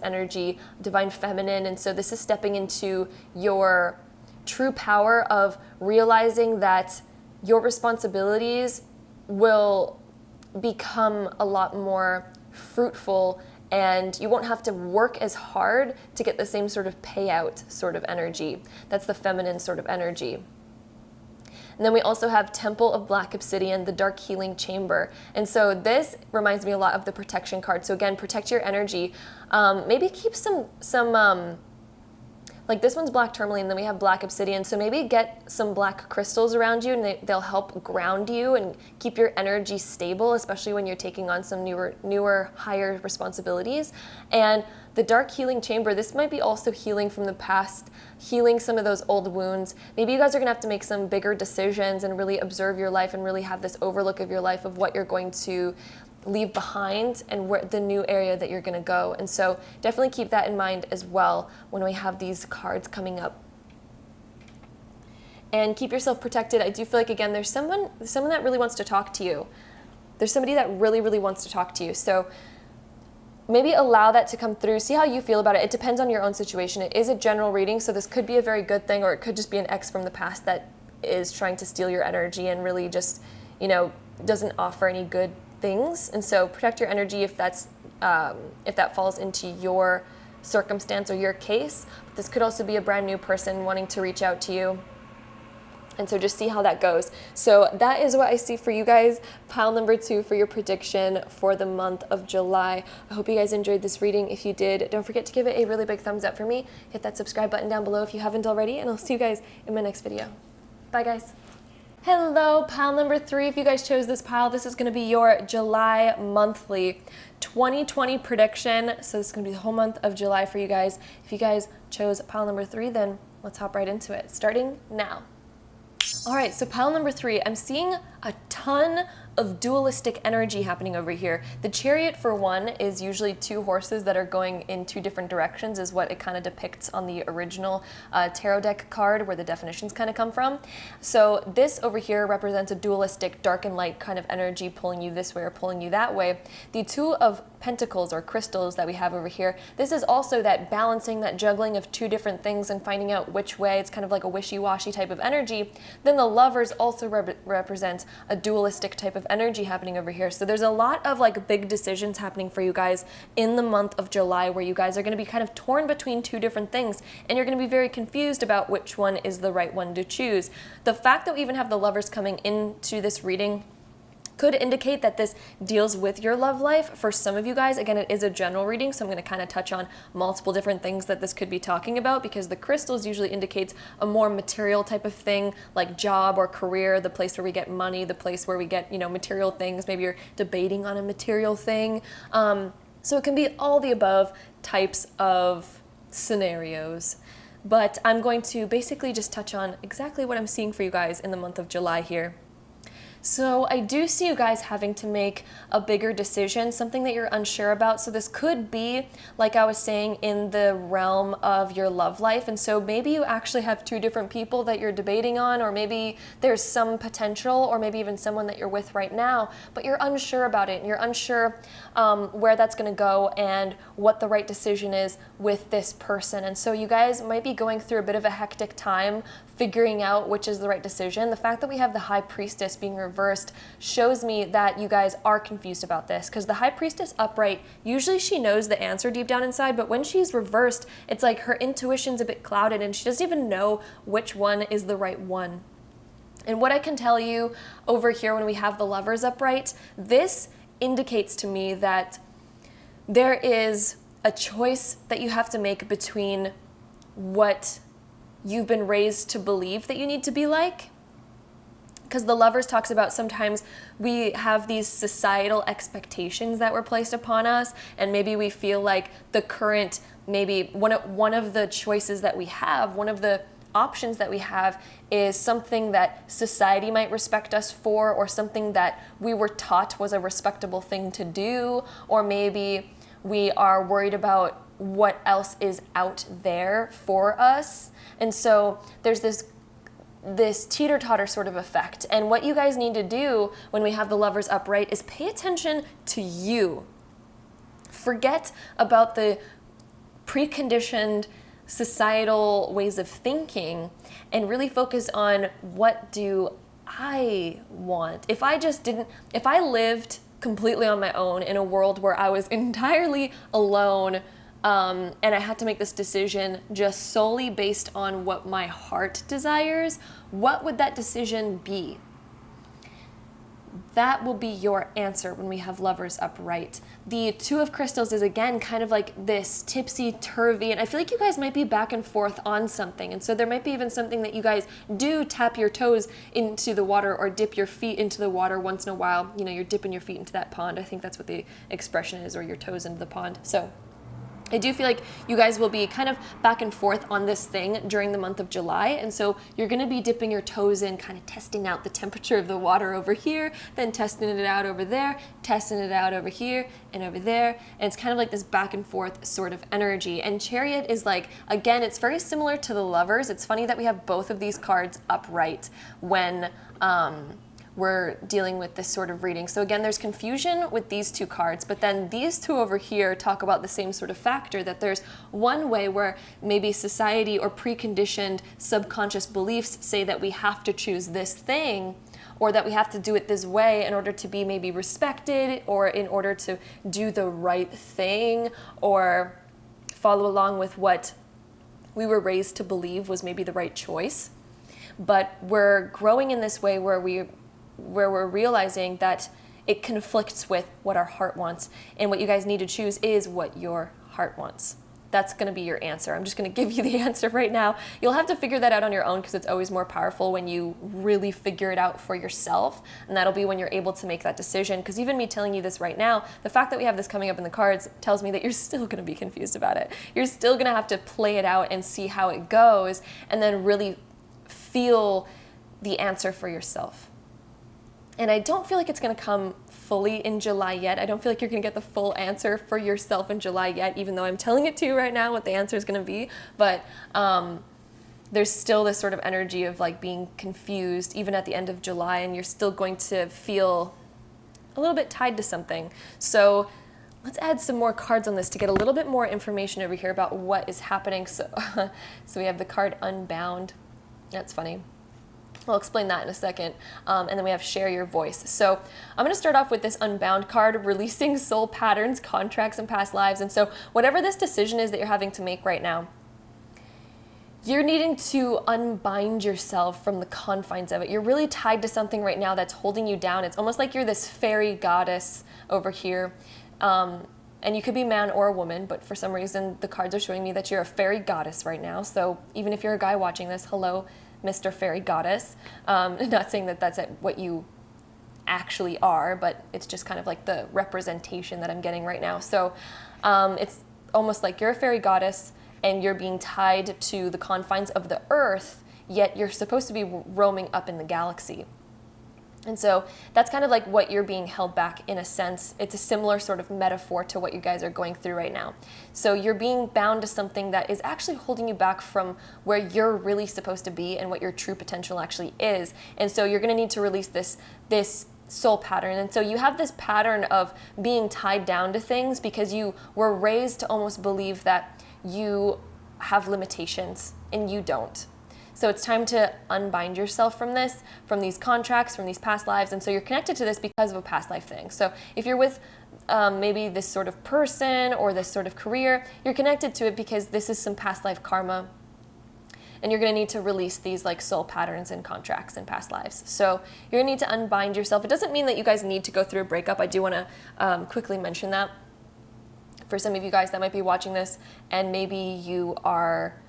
energy, divine feminine. And so this is stepping into your true power of realizing that your responsibilities will become a lot more fruitful and you won't have to work as hard to get the same sort of payout sort of energy. That's the feminine sort of energy. And then we also have Temple of Black Obsidian, the Dark Healing Chamber. And so this reminds me a lot of the protection card. So again, protect your energy. Maybe keep some like this one's black tourmaline, then we have black obsidian. So maybe get some black crystals around you and they'll help ground you and keep your energy stable, especially when you're taking on some newer, higher responsibilities. And the dark healing chamber, this might be also healing from the past, healing some of those old wounds. Maybe you guys are gonna have to make some bigger decisions and really observe your life and really have this overlook of your life of what you're going to leave behind and where the new area that you're going to go. And so definitely keep that in mind as well when we have these cards coming up. And keep yourself protected. I do feel like, again, there's someone that really wants to talk to you. There's somebody that really, really wants to talk to you. So maybe allow that to come through. See how you feel about it. It depends on your own situation. It is a general reading, so this could be a very good thing, or it could just be an ex from the past that is trying to steal your energy and really just, doesn't offer any good things. And so protect your energy if that falls into your circumstance or your case. But this could also be a brand new person wanting to reach out to you. And so just see how that goes. So that is what I see for you guys. Pile number 2 for your prediction for the month of July. I hope you guys enjoyed this reading. If you did, don't forget to give it a really big thumbs up for me. Hit that subscribe button down below if you haven't already, and I'll see you guys in my next video. Bye, guys. Hello, pile number 3. If you guys chose this pile, this is going to be your July monthly 2020 prediction. So this is going to be the whole month of July for you guys. If you guys chose pile number 3, then let's hop right into it, starting now. All right, so pile number 3, I'm seeing a ton of dualistic energy happening over here. The Chariot, for one, is usually 2 horses that are going in 2 different directions, is what it kind of depicts on the original tarot deck card, where the definitions kind of come from. So this over here represents a dualistic dark and light kind of energy, pulling you this way or pulling you that way. The 2 of Pentacles, or crystals, that we have over here, this is also that balancing, that juggling of 2 different things and finding out which way. It's kind of like a wishy-washy type of energy. Then the Lovers also represent a dualistic type of energy happening over here. So there's a lot of like big decisions happening for you guys in the month of July, where you guys are going to be kind of torn between 2 different things, and you're going to be very confused about which one is the right one to choose. The fact that we even have the Lovers coming into this reading could indicate that this deals with your love life for some of you guys. Again, it is a general reading, so I'm going to kind of touch on multiple different things that this could be talking about, because the crystals usually indicates a more material type of thing, like job or career, the place where we get money, the place where we get, material things. Maybe you're debating on a material thing. So it can be all the above types of scenarios. But I'm going to basically just touch on exactly what I'm seeing for you guys in the month of July here. So I do see you guys having to make a bigger decision, something that you're unsure about. So this could be, like I was saying, in the realm of your love life. And so maybe you actually have 2 different people that you're debating on, or maybe there's some potential, or maybe even someone that you're with right now, but you're unsure about it, and you're unsure where that's going to go and what the right decision is with this person. And so you guys might be going through a bit of a hectic time, figuring out which is the right decision. The fact that we have the High Priestess being reversed shows me that you guys are confused about this, because the High Priestess upright, usually she knows the answer deep down inside, but when she's reversed, it's like her intuition's a bit clouded and she doesn't even know which one is the right one. And what I can tell you over here when we have the Lovers upright, this indicates to me that there is a choice that you have to make between what you've been raised to believe that you need to be like. Because the Lovers talks about sometimes we have these societal expectations that were placed upon us, and maybe we feel like the current, maybe one of the choices that we have, one of the options that we have is something that society might respect us for, or something that we were taught was a respectable thing to do, or maybe we are worried about what else is out there for us. And so there's this teeter-totter sort of effect. And what you guys need to do when we have the Lovers upright is pay attention to you. Forget about the preconditioned societal ways of thinking and really focus on, what do I want? If I lived completely on my own in a world where I was entirely alone, and I had to make this decision just solely based on what my heart desires, what would that decision be? That will be your answer when we have Lovers upright. The Two of Crystals is again kind of like this tipsy-turvy, and I feel like you guys might be back and forth on something, and so there might be even something that you guys do tap your toes into the water or dip your feet into the water once in a while. You know, you're dipping your feet into that pond. I think that's what the expression is, or your toes into the pond. So I do feel like you guys will be kind of back and forth on this thing during the month of July, and so you're going to be dipping your toes in, kind of testing out the temperature of the water over here, then testing it out over there, testing it out over here and over there, and it's kind of like this back and forth sort of energy. And Chariot is like, again, it's very similar to the Lovers. It's funny that we have both of these cards upright when we're dealing with this sort of reading. So again, there's confusion with these two cards, but then these two over here talk about the same sort of factor, that there's one way where maybe society or preconditioned subconscious beliefs say that we have to choose this thing, or that we have to do it this way in order to be maybe respected, or in order to do the right thing, or follow along with what we were raised to believe was maybe the right choice. But we're growing in this way where we're realizing that it conflicts with what our heart wants. And what you guys need to choose is what your heart wants. That's going to be your answer. I'm just going to give you the answer right now. You'll have to figure that out on your own, because it's always more powerful when you really figure it out for yourself. And that'll be when you're able to make that decision. Because even me telling you this right now, the fact that we have this coming up in the cards tells me that you're still going to be confused about it. You're still going to have to play it out and see how it goes, and then really feel the answer for yourself. And I don't feel like it's going to come fully in July yet. I don't feel like you're going to get the full answer for yourself in July yet, even though I'm telling it to you right now what the answer is going to be. But there's still this sort of energy of like being confused even at the end of July, and you're still going to feel a little bit tied to something. So let's add some more cards on this to get a little bit more information over here about what is happening. So we have the card Unbound. That's funny. I'll explain that in a second. And then we have Share Your Voice. So I'm going to start off with this Unbound card, releasing soul patterns, contracts, and past lives. And so whatever this decision is that you're having to make right now, you're needing to unbind yourself from the confines of it. You're really tied to something right now that's holding you down. It's almost like you're this fairy goddess over here. And you could be man or a woman, but for some reason the cards are showing me that you're a fairy goddess right now. So even if you're a guy watching this, hello, Mr. Fairy Goddess. Not saying that that's what you actually are, but it's just kind of like the representation that I'm getting right now. So it's almost like you're a fairy goddess and you're being tied to the confines of the earth, yet you're supposed to be roaming up in the galaxy. And so that's kind of like what you're being held back in a sense. It's a similar sort of metaphor to what you guys are going through right now. So you're being bound to something that is actually holding you back from where you're really supposed to be and what your true potential actually is. And so you're going to need to release this soul pattern. And so you have this pattern of being tied down to things because you were raised to almost believe that you have limitations and you don't. So it's time to unbind yourself from this, from these contracts, from these past lives. And so you're connected to this because of a past life thing. So if you're with maybe this sort of person or this sort of career, you're connected to it because this is some past life karma. And you're going to need to release these like soul patterns and contracts in past lives. So you're going to need to unbind yourself. It doesn't mean that you guys need to go through a breakup. I do want to quickly mention that for some of you guys that might be watching this, and maybe you are,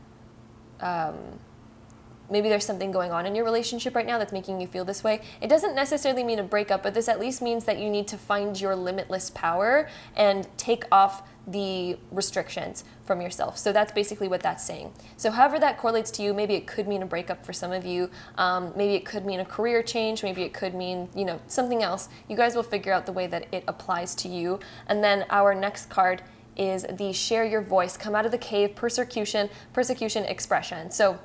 maybe there's something going on in your relationship right now that's making you feel this way. It doesn't necessarily mean a breakup, but this at least means that you need to find your limitless power and take off the restrictions from yourself. So that's basically what that's saying. So however that correlates to you, maybe it could mean a breakup for some of you. Maybe it could mean a career change. Maybe it could mean, you know, something else. You guys will figure out the way that it applies to you. And then our next card is the share your voice, come out of the cave, persecution expression. So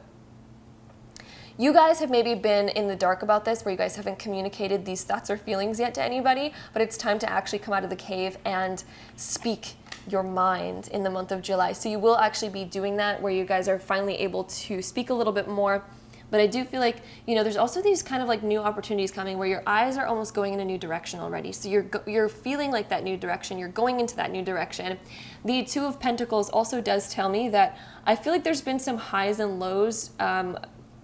you guys have maybe been in the dark about this, where you guys haven't communicated these thoughts or feelings yet to anybody, but it's time to actually come out of the cave and speak your mind in the month of July. So you will actually be doing that, where you guys are finally able to speak a little bit more. But I do feel like, you know, there's also these kind of like new opportunities coming where your eyes are almost going in a new direction already. So you're feeling like that new direction. You're going into that new direction. The Two of Pentacles also does tell me that I feel like there's been some highs and lows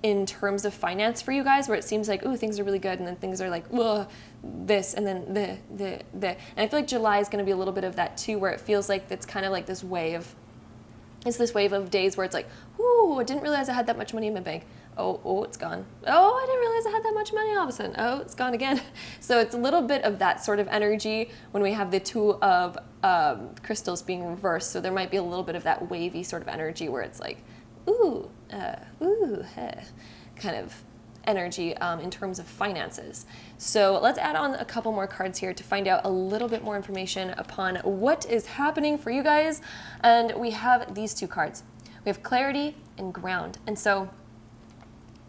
in terms of finance for you guys, where it seems like, ooh, things are really good, and then things are like, ugh, this, and then the. And I feel like July is going to be a little bit of that too, where it feels like it's kind of like this wave. It's this wave of days where it's like, ooh, I didn't realize I had that much money in my bank. Oh, it's gone. Oh, I didn't realize I had that much money all of a sudden. Oh, it's gone again. So it's a little bit of that sort of energy when we have the Two of crystals being reversed. So there might be a little bit of that wavy sort of energy where it's like, ooh, kind of energy in terms of finances. So let's add on a couple more cards here to find out a little bit more information upon what is happening for you guys. And we have these two cards. We have clarity and ground. And so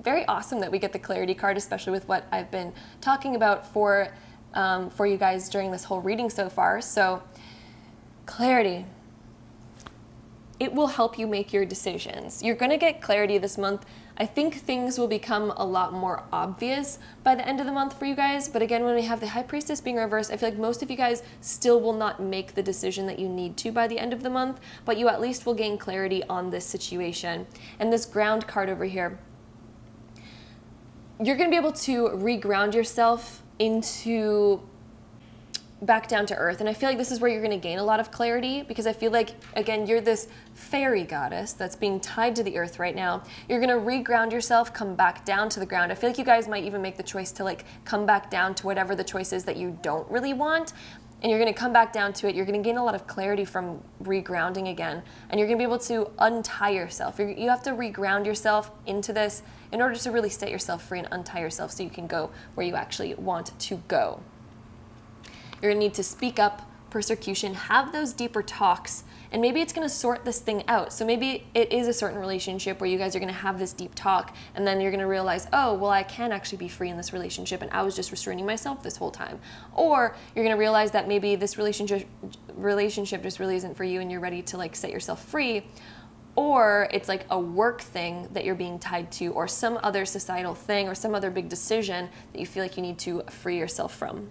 very awesome that we get the clarity card, especially with what I've been talking about for you guys during this whole reading so far. So clarity. It will help you make your decisions. You're going to get clarity this month. I think things will become a lot more obvious by the end of the month for you guys. But again, when we have the High Priestess being reversed, I feel like most of you guys still will not make the decision that you need to by the end of the month, but you at least will gain clarity on this situation. And this ground card over here, you're going to be able to reground yourself into back down to earth. And I feel like this is where you're going to gain a lot of clarity, because I feel like, again, you're this fairy goddess that's being tied to the earth right now. You're going to reground yourself, come back down to the ground. I feel like you guys might even make the choice to like come back down to whatever the choice is that you don't really want. And you're going to come back down to it. You're going to gain a lot of clarity from regrounding again. And you're going to be able to untie yourself. You have to reground yourself into this in order to really set yourself free and untie yourself so you can go where you actually want to go. You're going to need to speak up, persecution, have those deeper talks, and maybe it's going to sort this thing out. So maybe it is a certain relationship where you guys are going to have this deep talk, and then you're going to realize, oh, well, I can actually be free in this relationship, and I was just restraining myself this whole time. Or you're going to realize that maybe this relationship just really isn't for you, and you're ready to like set yourself free. Or it's like a work thing that you're being tied to, or some other societal thing, or some other big decision that you feel like you need to free yourself from.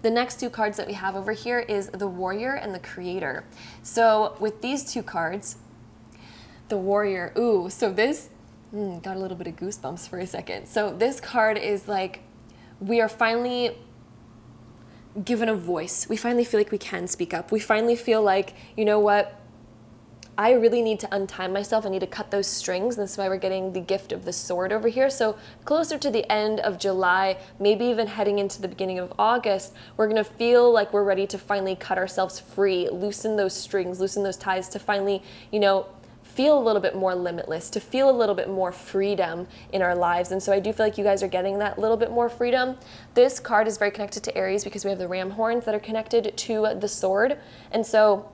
The next two cards that we have over here is the Warrior and the Creator. So with these two cards, the Warrior, ooh, so this, got a little bit of goosebumps for a second. So this card is like, we are finally given a voice. We finally feel like we can speak up. We finally feel like, you know what? I really need to untie myself. I need to cut those strings. And that's why we're getting the gift of the sword over here. So closer to the end of July, maybe even heading into the beginning of August, we're going to feel like we're ready to finally cut ourselves free, loosen those strings, loosen those ties to finally, you know, feel a little bit more limitless, to feel a little bit more freedom in our lives. And so I do feel like you guys are getting that little bit more freedom. This card is very connected to Aries because we have the ram horns that are connected to the sword. And so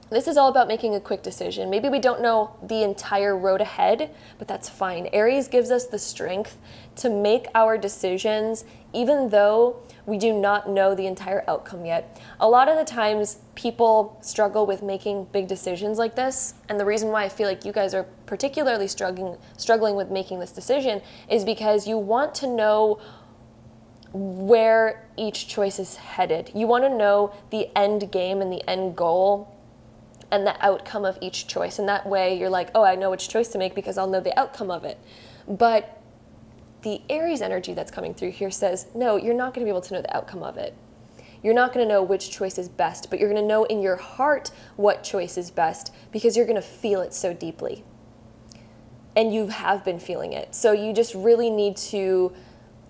this is all about making a quick decision. Maybe we don't know the entire road ahead, but that's fine. Aries gives us the strength to make our decisions even though we do not know the entire outcome yet. A lot of the times people struggle with making big decisions like this, and the reason why I feel like you guys are particularly struggling with making this decision is because you want to know where each choice is headed. You want to know the end game and the end goal and the outcome of each choice. And that way you're like, oh, I know which choice to make because I'll know the outcome of it. But the Aries energy that's coming through here says, no, you're not going to be able to know the outcome of it. You're not going to know which choice is best, but you're going to know in your heart what choice is best because you're going to feel it so deeply. And you have been feeling it. So you just really need to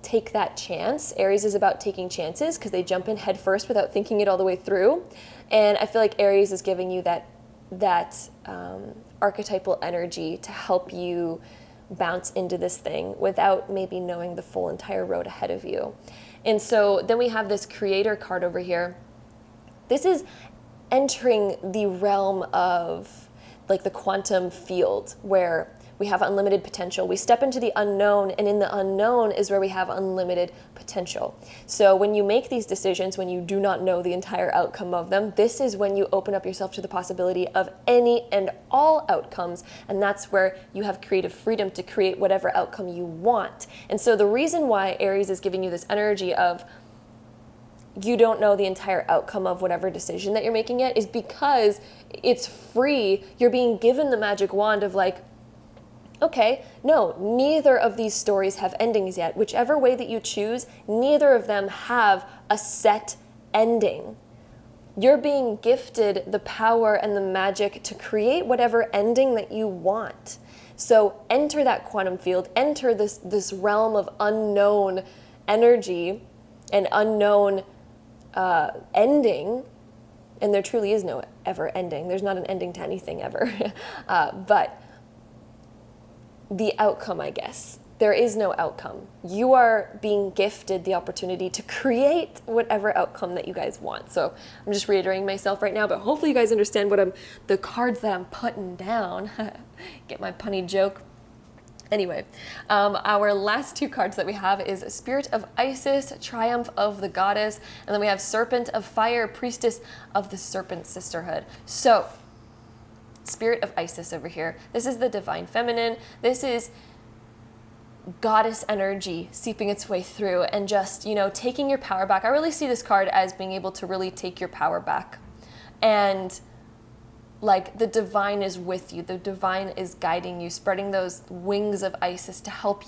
take that chance. Aries is about taking chances because they jump in head first without thinking it all the way through. And I feel like Aries is giving you that archetypal energy to help you bounce into this thing without maybe knowing the full entire road ahead of you. And so then we have this creator card over here. This is entering the realm of like the quantum field where we have unlimited potential. We step into the unknown, and in the unknown is where we have unlimited potential. So when you make these decisions, when you do not know the entire outcome of them, this is when you open up yourself to the possibility of any and all outcomes, and that's where you have creative freedom to create whatever outcome you want. And so the reason why Aries is giving you this energy of you don't know the entire outcome of whatever decision that you're making yet is because it's free. You're being given the magic wand of like, okay, no, neither of these stories have endings yet. Whichever way that you choose, neither of them have a set ending. You're being gifted the power and the magic to create whatever ending that you want. So enter that quantum field, enter this realm of unknown energy and unknown ending. And there truly is no ever ending. There's not an ending to anything ever. But the outcome, I guess. There is no outcome. You are being gifted the opportunity to create whatever outcome that you guys want. So I'm just reiterating myself right now, but hopefully you guys understand the cards that I'm putting down. Get my punny joke. Anyway, our last two cards that we have is Spirit of Isis, Triumph of the Goddess, and then we have Serpent of Fire, Priestess of the Serpent Sisterhood. So Spirit of Isis over here. This is the divine feminine. This is goddess energy seeping its way through and just, taking your power back. I really see this card as being able to really take your power back. And like the divine is with you. The divine is guiding you, spreading those wings of Isis to help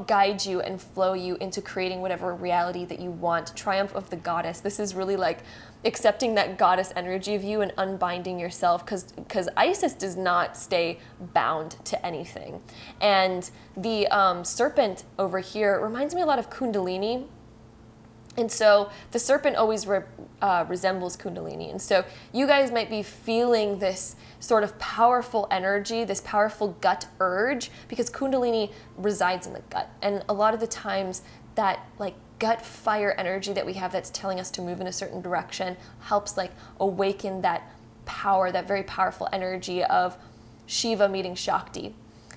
guide you and flow you into creating whatever reality that you want. Triumph of the Goddess. This is really like accepting that goddess energy of you and unbinding yourself because Isis does not stay bound to anything. And the serpent over here reminds me a lot of Kundalini. And so the serpent always resembles Kundalini. And so you guys might be feeling this sort of powerful energy, this powerful gut urge, because Kundalini resides in the gut. And a lot of the times that like gut fire energy that we have that's telling us to move in a certain direction helps like awaken that power, that very powerful energy of Shiva meeting Shakti.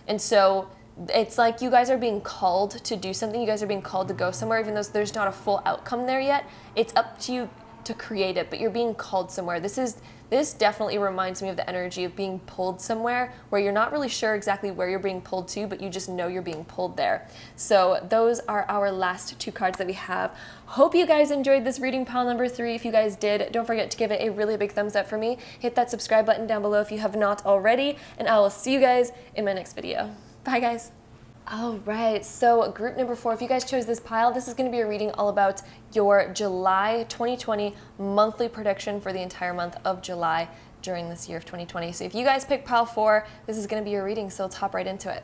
And so it's like you guys are being called to do something. You guys are being called to go somewhere, even though there's not a full outcome there yet. It's up to you to create it, but you're being called somewhere. This definitely reminds me of the energy of being pulled somewhere where you're not really sure exactly where you're being pulled to, but you just know you're being pulled there. So those are our last two cards that we have. Hope you guys enjoyed this reading, pile number 3. If you guys did, don't forget to give it a really big thumbs up for me. Hit that subscribe button down below if you have not already, and I will see you guys in my next video. Bye, guys. All right, so group number 4, if you guys chose this pile, this is going to be a reading all about your July 2020 monthly prediction for the entire month of July during this year of 2020. So if you guys pick pile 4, this is going to be your reading, so let's hop right into it.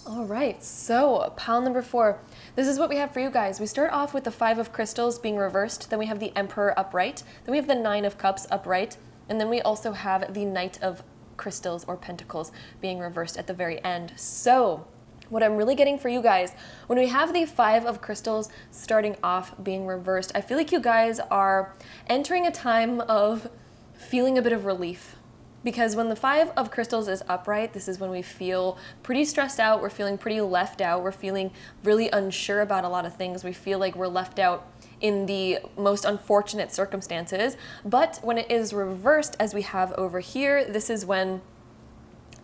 All right, so pile number 4, this is what we have for you guys. We start off with the 5 of Crystals being reversed, then we have the Emperor upright, then we have the 9 of Cups upright, and then we also have the Knight of Crystals or Pentacles being reversed at the very end. So what I'm really getting for you guys, when we have the 5 of Crystals starting off being reversed, I feel like you guys are entering a time of feeling a bit of relief. Because when the Five of Crystals is upright, this is when we feel pretty stressed out, we're feeling pretty left out, we're feeling really unsure about a lot of things, we feel like we're left out in the most unfortunate circumstances. But when it is reversed, as we have over here, this is when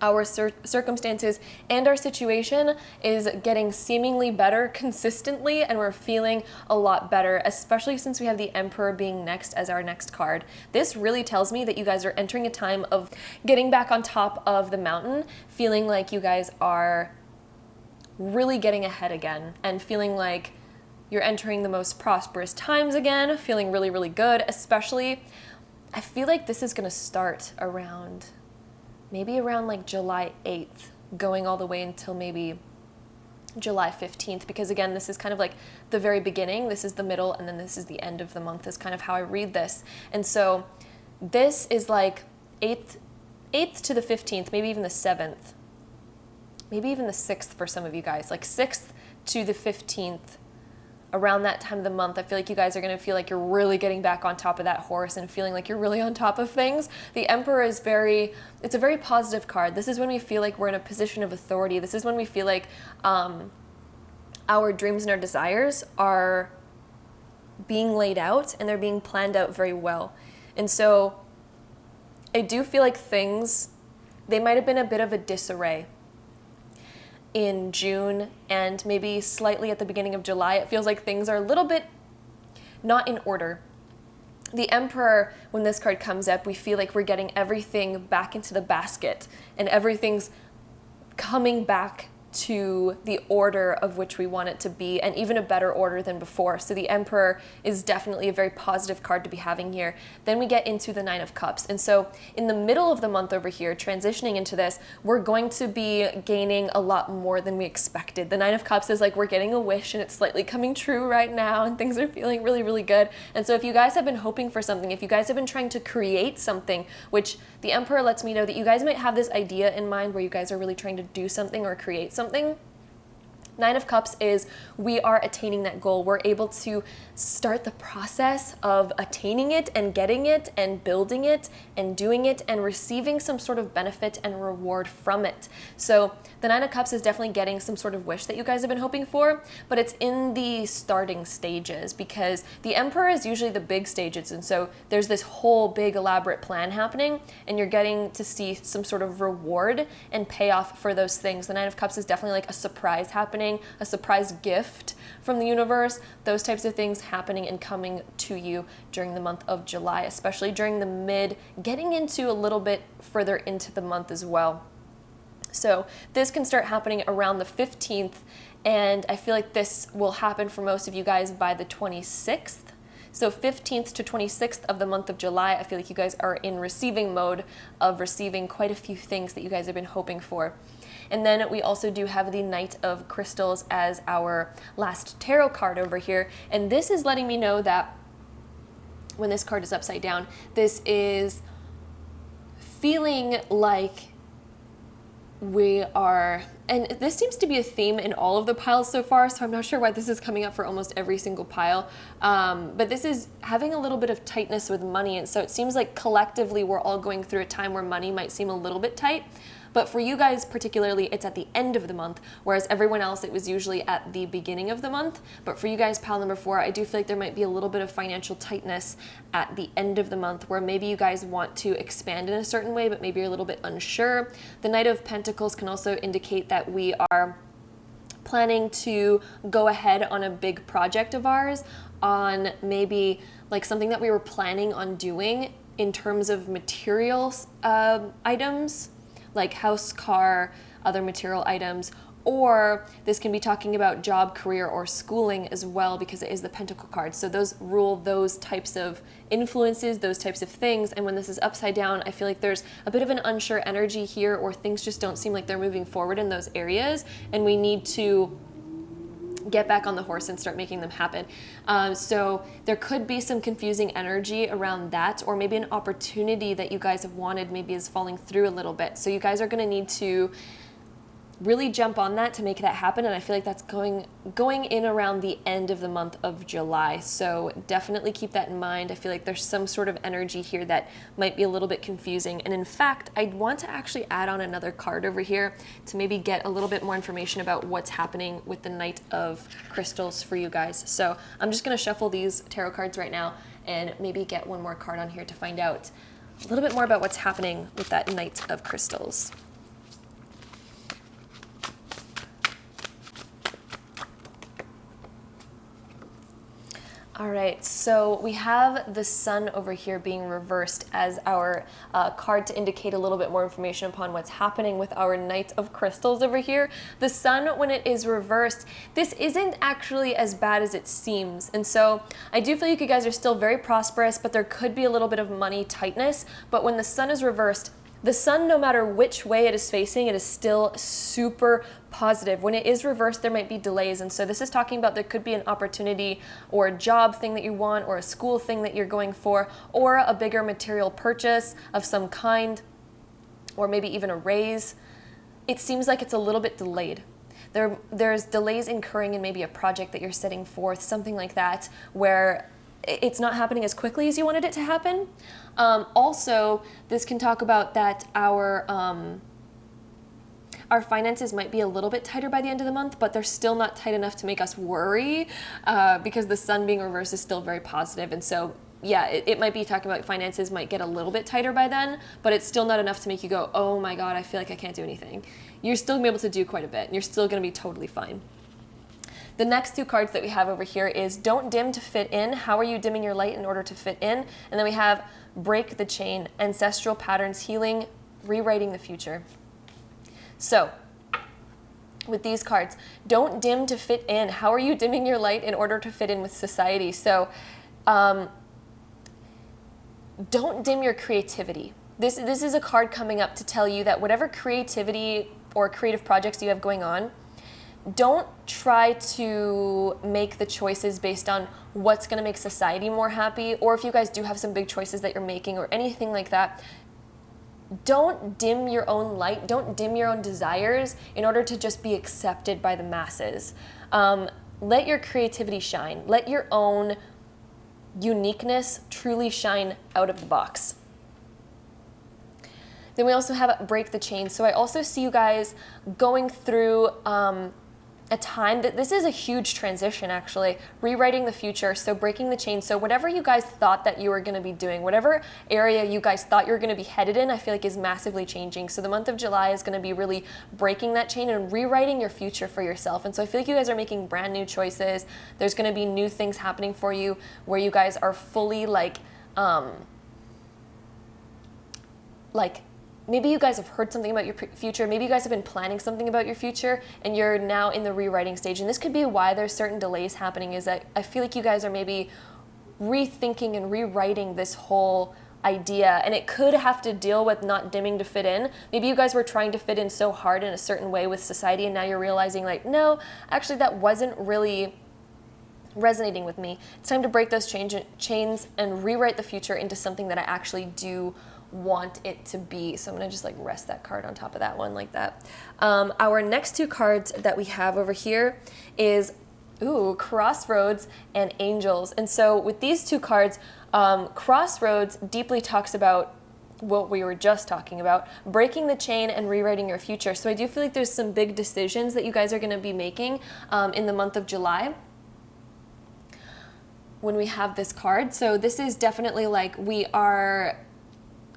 our circumstances and our situation is getting seemingly better consistently, and we're feeling a lot better, especially since we have the Emperor being next as our next card. This really tells me that you guys are entering a time of getting back on top of the mountain, feeling like you guys are really getting ahead again, and feeling like you're entering the most prosperous times again, feeling really, really good. Especially, I feel like this is gonna start around like July 8th, going all the way until maybe July 15th, because again, this is kind of like the very beginning, this is the middle, and then this is the end of the month, is kind of how I read this. And so this is like 8th to the 15th, maybe even the 7th, maybe even the 6th for some of you guys, like 6th to the 15th. Around that time of the month, I feel like you guys are going to feel like you're really getting back on top of that horse and feeling like you're really on top of things. The Emperor is it's a very positive card. This is when we feel like we're in a position of authority. This is when we feel like our dreams and our desires are being laid out and they're being planned out very well. And so I do feel like they might have been a bit of a disarray in June and maybe slightly at the beginning of July. It feels like things are a little bit not in order. The Emperor, when this card comes up, we feel like we're getting everything back into the basket and everything's coming back to the order of which we want it to be, and even a better order than before. So the Emperor is definitely a very positive card to be having here. Then we get into the Nine of Cups. And so in the middle of the month over here, transitioning into this, we're going to be gaining a lot more than we expected. The Nine of Cups is like we're getting a wish and it's slightly coming true right now, and things are feeling really, really good. And so if you guys have been hoping for something, if you guys have been trying to create something, which the Emperor lets me know that you guys might have this idea in mind where you guys are really trying to do something or create something. Nine of Cups is we are attaining that goal. We're able to start the process of attaining it and getting it and building it and doing it and receiving some sort of benefit and reward from it. So the Nine of Cups is definitely getting some sort of wish that you guys have been hoping for, but it's in the starting stages, because the Emperor is usually the big stages. And so there's this whole big elaborate plan happening, and you're getting to see some sort of reward and payoff for those things. The Nine of Cups is definitely like a surprise happening, a surprise gift from the universe, those types of things happening and coming to you during the month of July, especially during the getting into a little bit further into the month as well. So this can start happening around the 15th, and I feel like this will happen for most of you guys by the 26th. So 15th to 26th of the month of July, I feel like you guys are in receiving mode of receiving quite a few things that you guys have been hoping for. And then we also do have the Knight of Crystals as our last tarot card over here. And this is letting me know that when this card is upside down, this is feeling like we are, and this seems to be a theme in all of the piles so far, so I'm not sure why this is coming up for almost every single pile, but this is having a little bit of tightness with money. And so it seems like collectively we're all going through a time where money might seem a little bit tight. But for you guys particularly, it's at the end of the month, whereas everyone else, it was usually at the beginning of the month. But for you guys, pile number 4, I do feel like there might be a little bit of financial tightness at the end of the month, where maybe you guys want to expand in a certain way, but maybe you're a little bit unsure. The Knight of Pentacles can also indicate that we are planning to go ahead on a big project of ours, on maybe like something that we were planning on doing in terms of materials items, like house, car, other material items, or this can be talking about job, career, or schooling as well, because it is the Pentacle card. So those rule those types of influences, those types of things. And when this is upside down, I feel like there's a bit of an unsure energy here, or things just don't seem like they're moving forward in those areas, and we need to get back on the horse and start making them happen. So there could be some confusing energy around that, or maybe an opportunity that you guys have wanted maybe is falling through a little bit. So you guys are going to need to really jump on that to make that happen. And I feel like that's going in around the end of the month of July. So definitely keep that in mind. I feel like there's some sort of energy here that might be a little bit confusing. And in fact, I want to actually add on another card over here to maybe get a little bit more information about what's happening with the Knight of Crystals for you guys. So I'm just going to shuffle these tarot cards right now and maybe get one more card on here to find out a little bit more about what's happening with that Knight of Crystals. All right, so we have the Sun over here being reversed as our card to indicate a little bit more information upon what's happening with our Knight of Crystals over here. The Sun, when it is reversed, this isn't actually as bad as it seems. And so I do feel like you guys are still very prosperous, but there could be a little bit of money tightness. But when the Sun is reversed, the Sun, no matter which way it is facing, it is still super positive. When it is reversed, there might be delays. And so this is talking about there could be an opportunity or a job thing that you want or a school thing that you're going for or a bigger material purchase of some kind or maybe even a raise. It seems like it's a little bit delayed. There's delays incurring in maybe a project that you're setting forth, something like that, where it's not happening as quickly as you wanted it to happen. Also, this can talk about that our finances might be a little bit tighter by the end of the month, but they're still not tight enough to make us worry because the Sun being reversed is still very positive. And so, yeah, it might be talking about finances might get a little bit tighter by then, but it's still not enough to make you go, oh my God, I feel like I can't do anything. You're still going to be able to do quite a bit, and you're still going to be totally fine. The next two cards that we have over here is Don't Dim to Fit In. How are you dimming your light in order to fit in? And then we have Break the Chain, Ancestral Patterns Healing, Rewriting the Future. So, with these cards, don't dim to fit in. How are you dimming your light in order to fit in with society? So, don't dim your creativity. This is a card coming up to tell you that whatever creativity or creative projects you have going on, don't try to make the choices based on what's going to make society more happy, or if you guys do have some big choices that you're making or anything like that, don't dim your own light, don't dim your own desires in order to just be accepted by the masses. Let your creativity shine. Let your own uniqueness truly shine out of the box. Then we also have Break the Chain. So I also see you guys going through a time that this is a huge transition, actually, rewriting the future. So breaking the chain. So whatever you guys thought that you were going to be doing, whatever area you guys thought you were going to be headed in, I feel like is massively changing. So the month of July is going to be really breaking that chain and rewriting your future for yourself. And so I feel like you guys are making brand new choices. There's going to be new things happening for you where you guys are fully maybe you guys have heard something about your future. Maybe you guys have been planning something about your future and you're now in the rewriting stage. And this could be why there's certain delays happening, is that I feel like you guys are maybe rethinking and rewriting this whole idea. And it could have to deal with not dimming to fit in. Maybe you guys were trying to fit in so hard in a certain way with society, and now you're realizing like, no, actually that wasn't really resonating with me. It's time to break those chains and rewrite the future into something that I actually do want it to be. So I'm going to just rest that card on top of that one like that. Our next two cards that we have over here is Crossroads and Angels. And so with these two cards, Crossroads deeply talks about what we were just talking about, breaking the chain and rewriting your future. So I do feel like there's some big decisions that you guys are going to be making in the month of July when we have this card. So this is definitely we are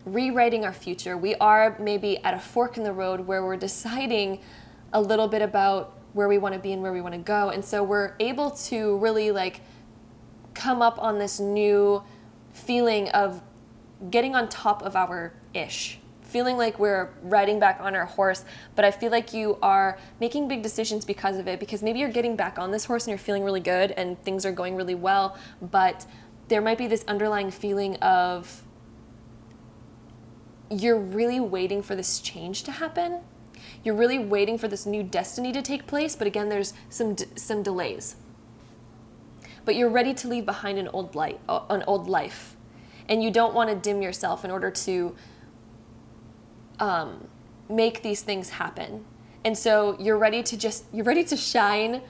rewriting our future. We are maybe at a fork in the road where we're deciding a little bit about where we want to be and where we want to go. And so we're able to really come up on this new feeling of getting on top of our ish, feeling like we're riding back on our horse. But I feel like you are making big decisions because of it, because maybe you're getting back on this horse and you're feeling really good and things are going really well, but there might be this underlying feeling of you're really waiting for this change to happen. You're really waiting for this new destiny to take place, but again, there's some delays. But you're ready to leave behind an old life, and you don't want to dim yourself in order to make these things happen. And so you're ready to shine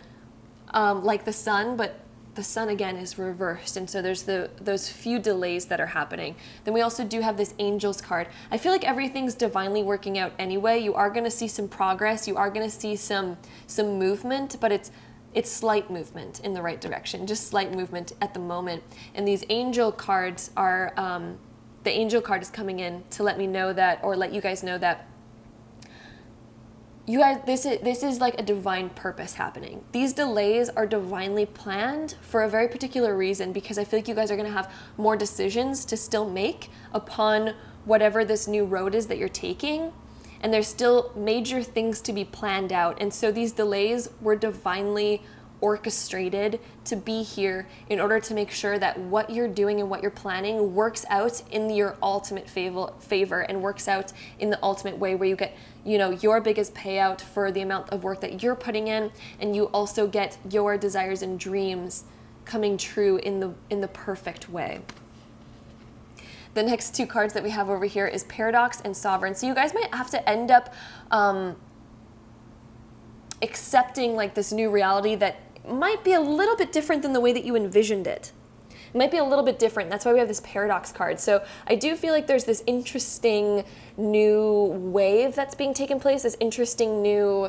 like the sun, but the sun again is reversed. And so there's those few delays that are happening. Then we also do have this Angels card. I feel like everything's divinely working out anyway. You are going to see some progress. You are going to see some movement, but it's slight movement in the right direction, just slight movement at the moment. And these angel cards are, the angel card is coming in to let me know that, or let you guys know that you guys, this is like a divine purpose happening. These delays are divinely planned for a very particular reason, because I feel like you guys are going to have more decisions to still make upon whatever this new road is that you're taking. And there's still major things to be planned out. And so these delays were divinely orchestrated to be here in order to make sure that what you're doing and what you're planning works out in your ultimate favor and works out in the ultimate way, where you get, you know, your biggest payout for the amount of work that you're putting in, and you also get your desires and dreams coming true in the perfect way. The next two cards that we have over here is Paradox and Sovereign. So you guys might have to end up accepting like this new reality that might be a little bit different than the way that you envisioned it. It might be a little bit different. That's why we have this Paradox card. So I do feel like there's this interesting new wave that's being taken place, this interesting new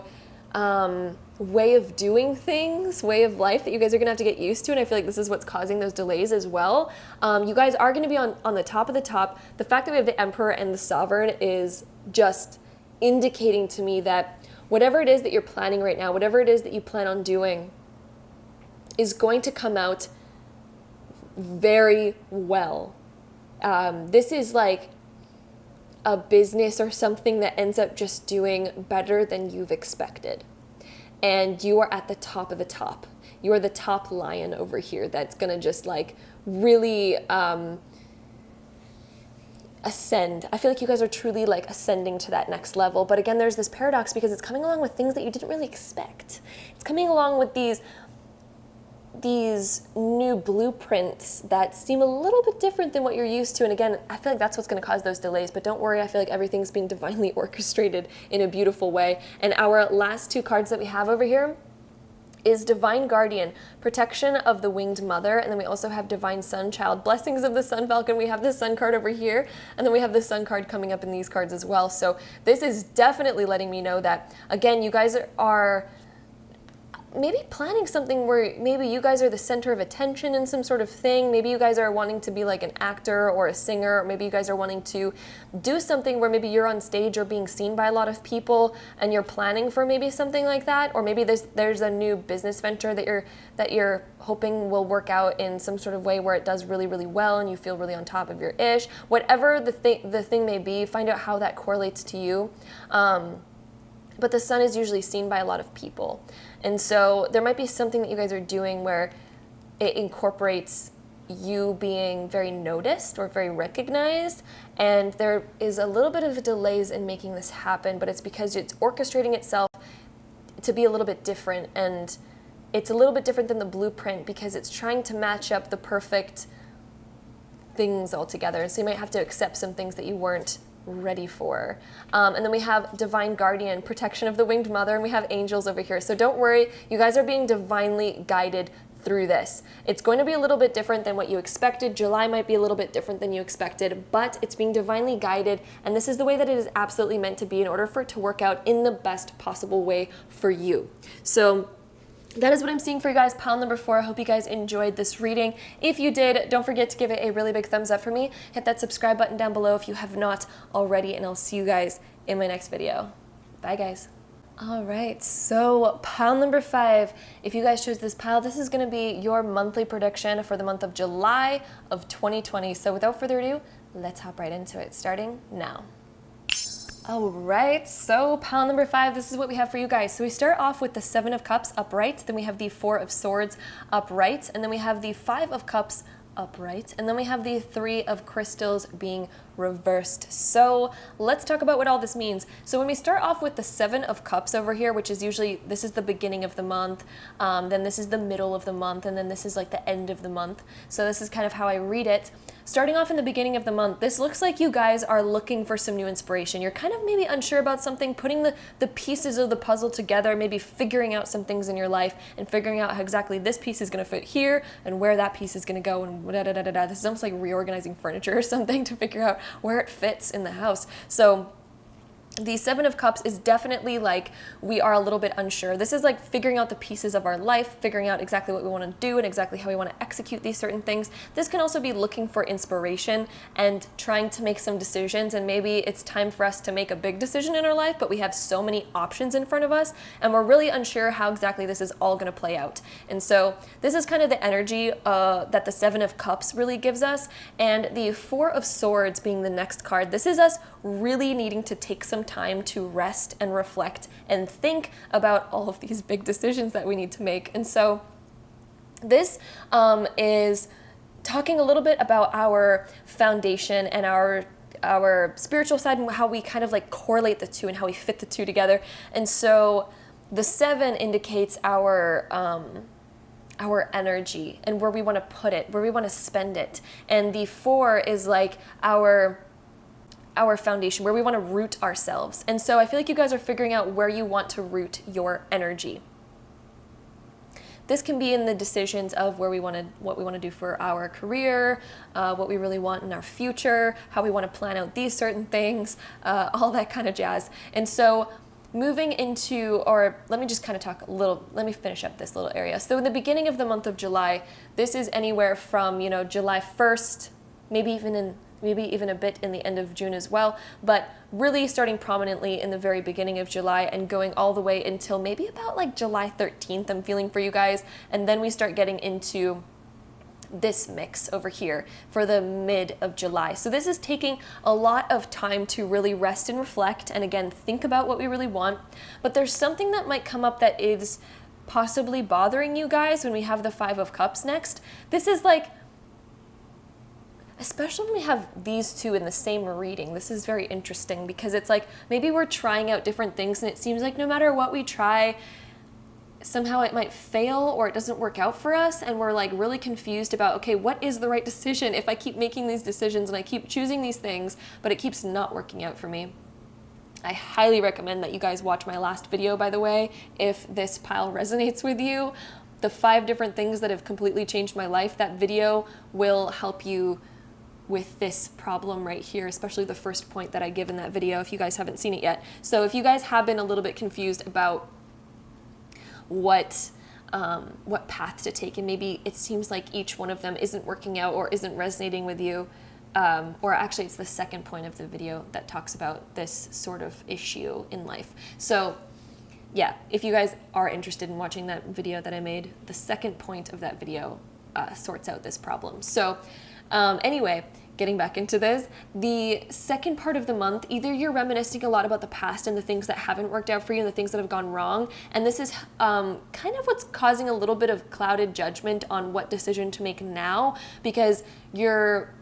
way of doing things, way of life that you guys are gonna have to get used to, and I feel like this is what's causing those delays as well. You guys are gonna be on the top of the top. The fact that we have the Emperor and the Sovereign is just indicating to me that whatever it is that you're planning right now, whatever it is that you plan on doing, is going to come out very well. This is like a business or something that ends up just doing better than you've expected. And you are at the top of the top. You are the top lion over here that's gonna just like really ascend. I feel like you guys are truly like ascending to that next level. But again, there's this paradox because it's coming along with things that you didn't really expect. It's coming along with these new blueprints that seem a little bit different than what you're used to. And again, I feel like that's what's going to cause those delays. But don't worry, I feel like everything's being divinely orchestrated in a beautiful way. And our last two cards that we have over here is Divine Guardian, Protection of the Winged Mother, and then we also have Divine Sun Child, Blessings of the Sun Falcon. We have the Sun card over here, and then we have the Sun card coming up in these cards as well. So this is definitely letting me know that, again, you guys are maybe planning something where maybe you guys are the center of attention in some sort of thing. Maybe you guys are wanting to be like an actor or a singer, or maybe you guys are wanting to do something where maybe you're on stage or being seen by a lot of people, and you're planning for maybe something like that. Or maybe there's a new business venture that you're hoping will work out in some sort of way where it does really, really well and you feel really on top of your ish. Whatever the thing may be, find out how that correlates to you. But the sun is usually seen by a lot of people. And so there might be something that you guys are doing where it incorporates you being very noticed or very recognized. And there is a little bit of delays in making this happen, but it's because it's orchestrating itself to be a little bit different. And it's a little bit different than the blueprint because it's trying to match up the perfect things all together. So you might have to accept some things that you weren't ready for. And then we have Divine Guardian, Protection of the Winged Mother, and we have angels over here. So don't worry, you guys are being divinely guided through this. It's going to be a little bit different than what you expected. July might be a little bit different than you expected, but it's being divinely guided, and this is the way that it is absolutely meant to be in order for it to work out in the best possible way for you. So that is what I'm seeing for you guys, pile number 4. I hope you guys enjoyed this reading. If you did, don't forget to give it a really big thumbs up for me. Hit that subscribe button down below if you have not already, and I'll see you guys in my next video. Bye, guys. All right, so pile number 5. If you guys chose this pile, this is going to be your monthly prediction for the month of July of 2020. So without further ado, let's hop right into it, starting now. All right, so pile number 5, this is what we have for you guys. So we start off with the 7 of Cups upright, then we have the 4 of Swords upright, and then we have the 5 of Cups upright, and then we have the 3 of Crystals being reversed. So let's talk about what all this means. So when we start off with the 7 of Cups over here, which is usually, this is the beginning of the month, then this is the middle of the month, and then this is like the end of the month. So this is kind of how I read it. starting off in the beginning of the month, this looks like you guys are looking for some new inspiration. You're kind of maybe unsure about something, putting the pieces of the puzzle together, maybe figuring out some things in your life and figuring out how exactly this piece is going to fit here and where that piece is going to go and da da da da da. This is almost like reorganizing furniture or something to figure out where it fits in the house. So the Seven of Cups is definitely like we are a little bit unsure. This is like figuring out the pieces of our life, figuring out exactly what we want to do and exactly how we want to execute these certain things. This can also be looking for inspiration and trying to make some decisions, and maybe it's time for us to make a big decision in our life, but we have so many options in front of us and we're really unsure how exactly this is all going to play out. And so this is kind of the energy that the Seven of Cups really gives us, and the Four of Swords being the next card. This is us really needing to take some time to rest and reflect and think about all of these big decisions that we need to make. And so this is talking a little bit about our foundation and our spiritual side and how we kind of like correlate the two and how we fit the two together. And so the Seven indicates our energy and where we want to put it, where we want to spend it. And the Four is like our foundation, where we want to root ourselves. And so I feel like you guys are figuring out where you want to root your energy. This can be in the decisions of what we want to do for our career, what we really want in our future, how we want to plan out these certain things, all that kind of jazz. And so moving into, or let me just kind of talk a little, let me finish up this little area. So in the beginning of the month of July, this is anywhere from, July 1st, maybe even a bit in the end of June as well, but really starting prominently in the very beginning of July and going all the way until maybe about like July 13th, I'm feeling for you guys. And then we start getting into this mix over here for the mid of July. So this is taking a lot of time to really rest and reflect and again, think about what we really want. But there's something that might come up that is possibly bothering you guys when we have the Five of Cups next. This is like, especially when we have these two in the same reading, this is very interesting because it's like maybe we're trying out different things and it seems like no matter what we try, somehow it might fail or it doesn't work out for us, and we're like really confused about, okay, what is the right decision if I keep making these decisions and I keep choosing these things, but it keeps not working out for me. I highly recommend that you guys watch my last video, by the way, if this pile resonates with you. The 5 different things that have completely changed my life, that video will help you with this problem right here, especially the first point that I give in that video if you guys haven't seen it yet. So if you guys have been a little bit confused about what path to take, and maybe it seems like each one of them isn't working out or isn't resonating with you, or actually it's the second point of the video that talks about this sort of issue in life. So yeah, if you guys are interested in watching that video that I made, the second point of that video sorts out this problem. So anyway, getting back into this, the second part of the month, either you're reminiscing a lot about the past and the things that haven't worked out for you and the things that have gone wrong, and this is kind of what's causing a little bit of clouded judgment on what decision to make now, because you're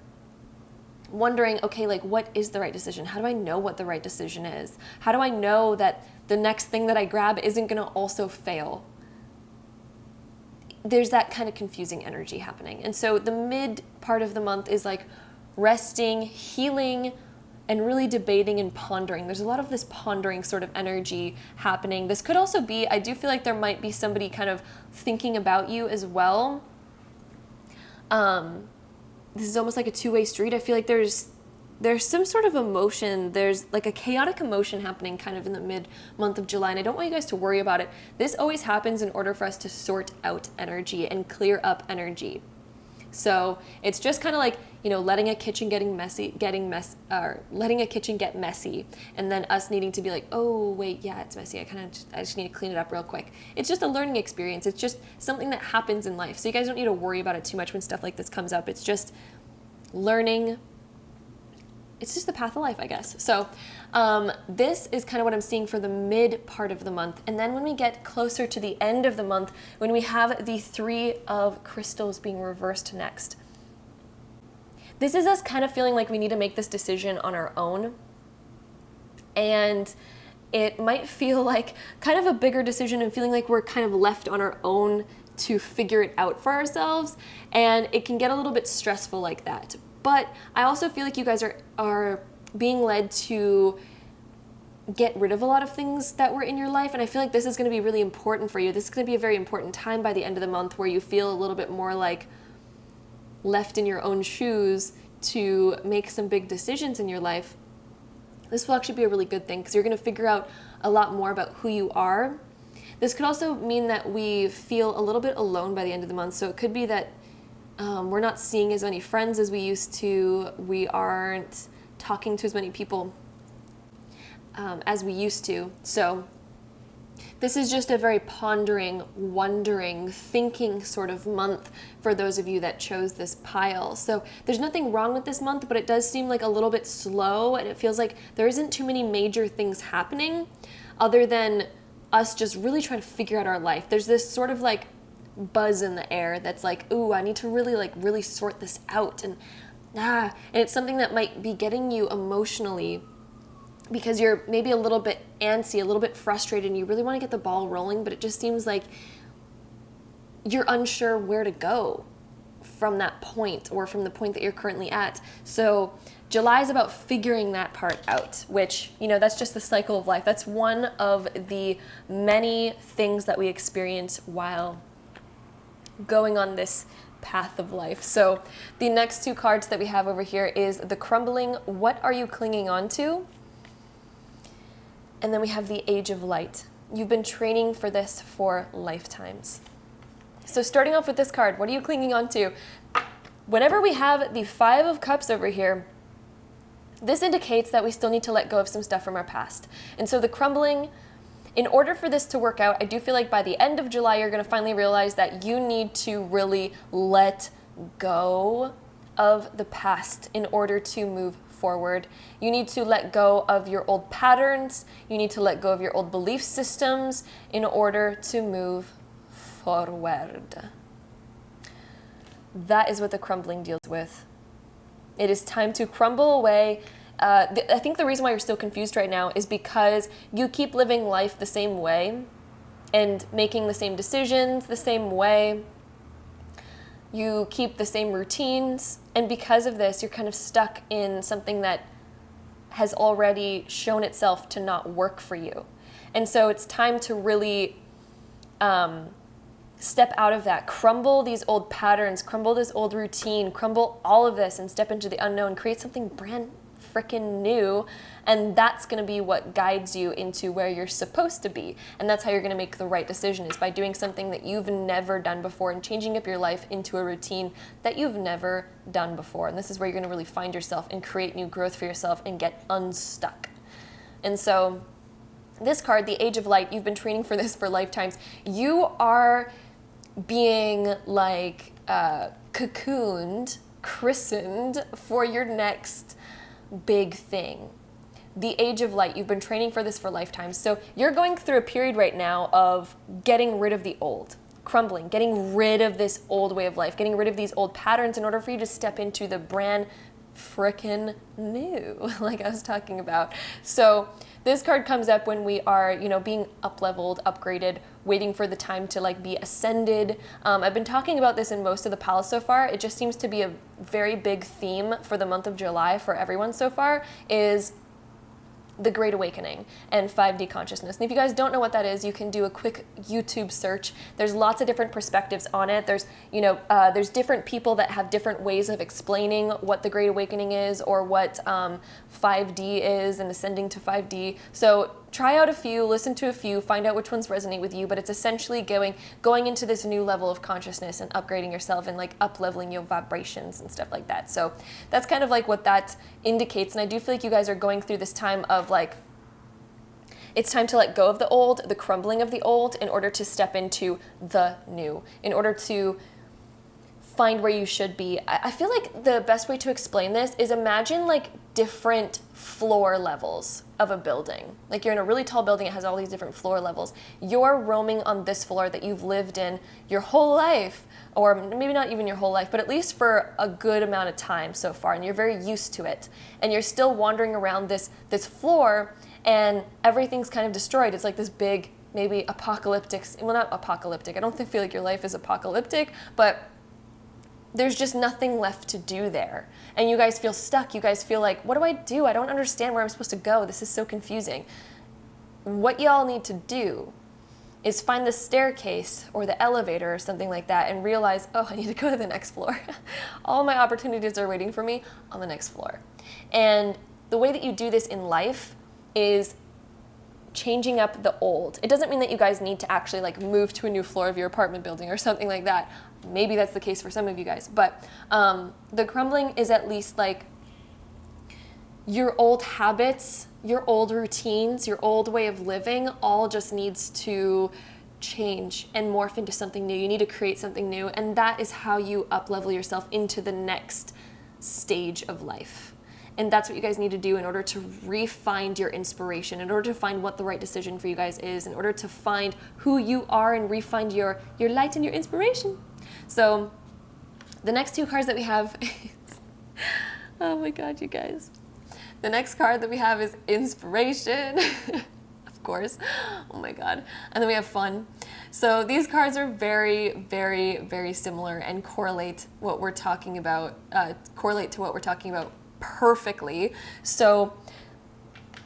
wondering, okay, like what is the right decision? How do I know what the right decision is? How do I know that the next thing that I grab isn't going to also fail? There's that kind of confusing energy happening. And so the mid part of the month is like resting, healing, and really debating and pondering. There's a lot of this pondering sort of energy happening. This could also be, I do feel like there might be somebody kind of thinking about you as well. This is almost like a two-way street. I feel like there's some sort of emotion. There's like a chaotic emotion happening kind of in the mid-month of July, and I don't want you guys to worry about it. This always happens in order for us to sort out energy and clear up energy. So it's just kind of like, letting a kitchen get messy, and then us needing to be like, oh wait, yeah, it's messy. I just need to clean it up real quick. It's just a learning experience. It's just something that happens in life. So you guys don't need to worry about it too much when stuff like this comes up. It's just learning. It's just the path of life, I guess. So this is kind of what I'm seeing for the mid part of the month. And then when we get closer to the end of the month, when we have the 3 of crystals being reversed next, this is us kind of feeling like we need to make this decision on our own. And it might feel like kind of a bigger decision and feeling like we're kind of left on our own to figure it out for ourselves. And it can get a little bit stressful like that. But I also feel like you guys are being led to get rid of a lot of things that were in your life, and I feel like this is going to be really important for you. This is going to be a very important time by the end of the month where you feel a little bit more like left in your own shoes to make some big decisions in your life. This will actually be a really good thing because you're going to figure out a lot more about who you are. This could also mean that we feel a little bit alone by the end of the month. So it could be that we're not seeing as many friends as we used to. We aren't talking to as many people as we used to. So this is just a very pondering, wondering, thinking sort of month for those of you that chose this pile. So there's nothing wrong with this month, but it does seem like a little bit slow, and it feels like there isn't too many major things happening other than us just really trying to figure out our life. There's this sort of like buzz in the air that's like, ooh, I need to really sort this out. And it's something that might be getting you emotionally because you're maybe a little bit antsy, a little bit frustrated, and you really want to get the ball rolling, but it just seems like you're unsure where to go from that point or from the point that you're currently at. So July is about figuring that part out, which, that's just the cycle of life. That's one of the many things that we experience while going on this path of life. So the next two cards that we have over here is the Crumbling, What Are You Clinging On To? And then we have the Age of Light. You've been training for this for lifetimes. So starting off with this card, what are you clinging on to? Whenever we have the Five of Cups over here, this indicates that we still need to let go of some stuff from our past. And so the crumbling, in order for this to work out, I do feel like by the end of July, you're going to finally realize that you need to really let go of the past in order to move forward. You need to let go of your old patterns. You need to let go of your old belief systems in order to move forward. That is what the crumbling deals with. It is time to crumble away. I think the reason why you're still confused right now is because you keep living life the same way and making the same decisions the same way. You keep the same routines, and because of this, you're kind of stuck in something that has already shown itself to not work for you. And so it's time to really step out of that, crumble these old patterns, crumble this old routine, crumble all of this, and step into the unknown, create something brand freaking new, and that's going to be what guides you into where you're supposed to be. And that's how you're going to make the right decision, is by doing something that you've never done before and changing up your life into a routine that you've never done before. And this is where you're going to really find yourself and create new growth for yourself and get unstuck. And so this card, the Age of Light, you've been training for this for lifetimes. You are being like cocooned, christened for your next big thing. The Age of Light, you've been training for this for lifetimes. So you're going through a period right now of getting rid of the old, crumbling, getting rid of this old way of life, getting rid of these old patterns in order for you to step into the brand frickin' new, like I was talking about. So this card comes up when we are, being up-leveled, upgraded, waiting for the time to be ascended. I've been talking about this in most of the piles so far. It just seems to be a very big theme for the month of July for everyone so far, is the Great Awakening and 5D consciousness. And if you guys don't know what that is, you can do a quick YouTube search. There's lots of different perspectives on it. There's, there's different people that have different ways of explaining what the Great Awakening is or what 5D is and ascending to 5D. So try out a few, listen to a few, find out which ones resonate with you, but it's essentially going into this new level of consciousness and upgrading yourself and up-leveling your vibrations and stuff like that. So that's kind of what that indicates. And I do feel like you guys are going through this time of it's time to let go of the old, the crumbling of the old, in order to step into the new, in order to find where you should be. I feel like the best way to explain this is imagine different floor levels of a building. You're in a really tall building, it has all these different floor levels. You're roaming on this floor that you've lived in your whole life, or maybe not even your whole life, but at least for a good amount of time so far, and you're very used to it. And you're still wandering around this floor, and everything's kind of destroyed. It's this big, maybe apocalyptic, well, not apocalyptic, I don't feel like your life is apocalyptic, but there's just nothing left to do there. And you guys feel stuck. You guys feel like, what do I do? I don't understand where I'm supposed to go. This is so confusing. What y'all need to do is find the staircase or the elevator or something like that and realize, oh, I need to go to the next floor. All my opportunities are waiting for me on the next floor. And the way that you do this in life is changing up the old. It doesn't mean that you guys need to actually like move to a new floor of your apartment building or something like that. Maybe that's the case for some of you guys, but the crumbling is at least like your old habits, your old routines, your old way of living all just needs to change and morph into something new. You need to create something new, and that is how you up-level yourself into the next stage of life. And that's what you guys need to do in order to re-find your inspiration, in order to find what the right decision for you guys is, in order to find who you are and re-find your light and your inspiration. So the next two cards that we have is, oh my God, you guys. The next card that we have is inspiration, of course. Oh my God. And then we have fun. So these cards are very, very, very similar and correlate what we're talking about, correlate to what we're talking about perfectly. So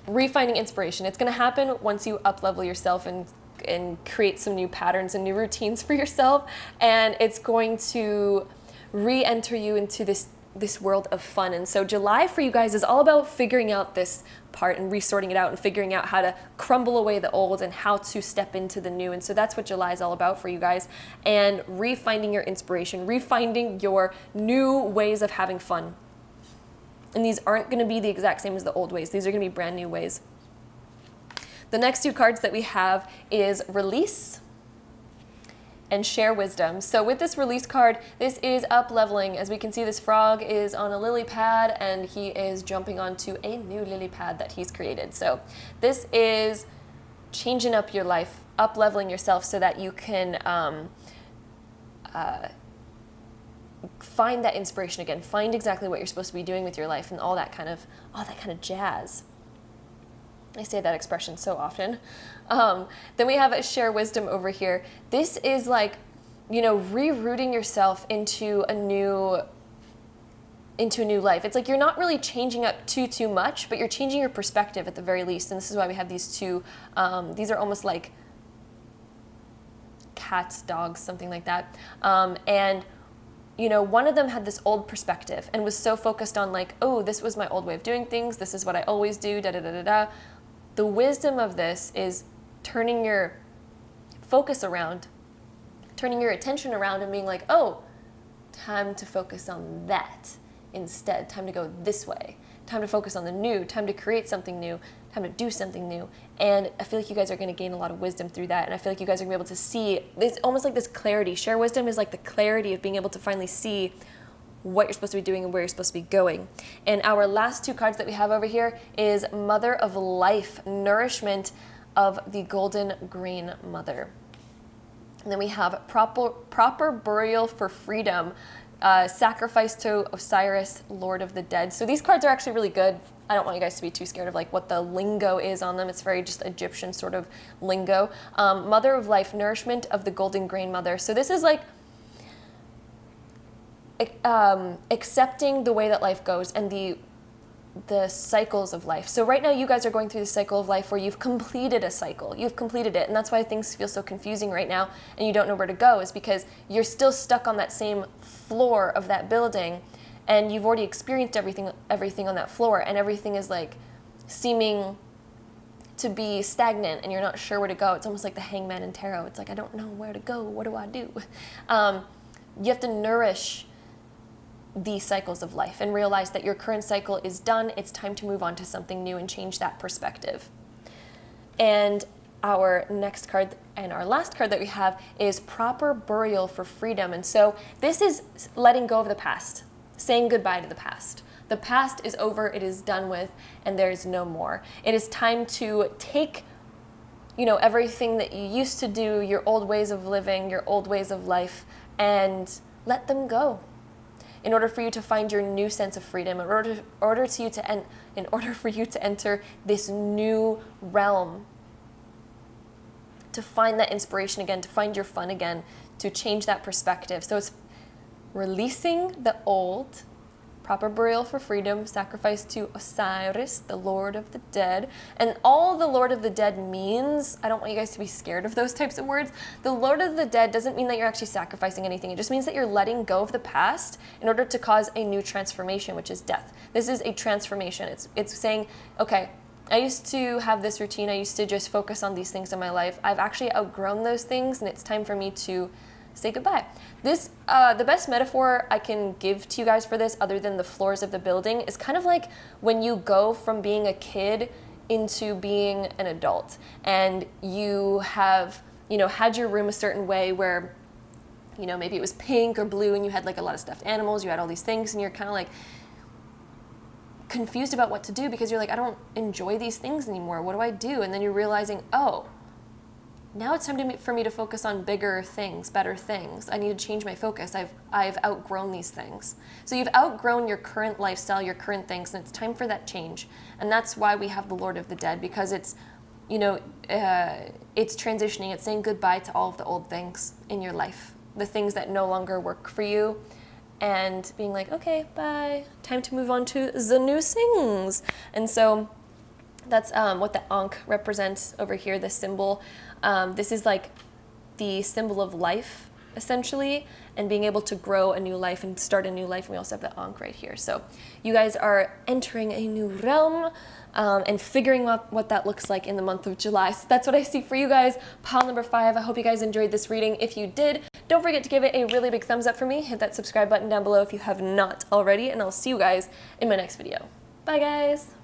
refinding inspiration, it's going to happen once you up-level yourself and create some new patterns and new routines for yourself, and it's going to re-enter you into this world of fun. And so July for you guys is all about figuring out this part and resorting it out and figuring out how to crumble away the old and how to step into the new. And so that's what July is all about for you guys, and refinding your inspiration, refinding your new ways of having fun. And these aren't going to be the exact same as the old ways. These are going to be brand new ways. The next two cards that we have is release and share wisdom. So with this release card, this is up leveling. As we can see, this frog is on a lily pad and he is jumping onto a new lily pad that he's created. So this is changing up your life, up leveling yourself so that you can find that inspiration again, find exactly what you're supposed to be doing with your life and all that kind of jazz. I say that expression so often. Then we have a share wisdom over here. This is like, rerouting yourself into a new life. It's like you're not really changing up too much, but you're changing your perspective at the very least. And this is why we have these two. These are almost like cats, dogs, something like that. And one of them had this old perspective and was so focused on like, oh, this was my old way of doing things. This is what I always do, da-da-da-da-da. The wisdom of this is turning your focus around, turning your attention around and being like, oh, time to focus on that instead. Time to go this way. Time to focus on the new. Time to create something new. Time to do something new. And I feel like you guys are going to gain a lot of wisdom through that. And I feel like you guys are going to be able to see, it's almost like this clarity. Share wisdom is like the clarity of being able to finally see what you're supposed to be doing and where you're supposed to be going. And our last two cards that we have over here is Mother of Life, Nourishment of the Golden Grain Mother. And then we have proper Burial for Freedom, Sacrifice to Osiris, Lord of the Dead. So these cards are actually really good. I don't want you guys to be too scared of like what the lingo is on them. It's very just Egyptian sort of lingo. Mother of Life, Nourishment of the Golden Grain Mother. So this is like accepting the way that life goes and the cycles of life. So right now you guys are going through the cycle of life where you've completed a cycle. You've completed it, and that's why things feel so confusing right now and you don't know where to go, is because you're still stuck on that same floor of that building and you've already experienced everything on that floor, and everything is like seeming to be stagnant and you're not sure where to go. It's almost like the hangman in tarot. It's like, I don't know where to go. What do I do? You have to nourish these cycles of life and realize that your current cycle is done. It's time to move on to something new and change that perspective. And our next card and our last card that we have is Proper Burial for Freedom. And so this is letting go of the past, saying goodbye to the past. The past is over, it is done with, and there is no more. It is time to take, everything that you used to do, your old ways of living, your old ways of life, and let them go. In order for you to find your new sense of freedom, in order for you to enter this new realm, to find that inspiration again, to find your fun again, to change that perspective. So it's releasing the old, proper burial for freedom, sacrifice to Osiris, the Lord of the Dead. And all the Lord of the Dead means, I don't want you guys to be scared of those types of words. The Lord of the Dead doesn't mean that you're actually sacrificing anything. It just means that you're letting go of the past in order to cause a new transformation, which is death. This is a transformation. It's saying, okay, I used to have this routine. I used to just focus on these things in my life. I've actually outgrown those things, and it's time for me to say goodbye. This, the best metaphor I can give to you guys for this, other than the floors of the building, is kind of like when you go from being a kid into being an adult, and you have, had your room a certain way where, maybe it was pink or blue, and you had like a lot of stuffed animals, you had all these things, and you're kind of like confused about what to do because you're like, I don't enjoy these things anymore. What do I do? And then you're realizing, oh, now it's time for me to focus on bigger things, better things. I need to change my focus. I've outgrown these things. So you've outgrown your current lifestyle, your current things, and it's time for that change. And that's why we have the Lord of the Dead, because it's, it's transitioning. It's saying goodbye to all of the old things in your life, the things that no longer work for you, and being like, okay, bye. Time to move on to the new things. And so that's what the Ankh represents over here, this symbol. This is like the symbol of life, essentially, and being able to grow a new life and start a new life. And we also have the Ankh right here. So you guys are entering a new realm and figuring out what that looks like in the month of July. So that's what I see for you guys. Pile number 5. I hope you guys enjoyed this reading. If you did, don't forget to give it a really big thumbs up for me. Hit that subscribe button down below if you have not already, and I'll see you guys in my next video. Bye, guys.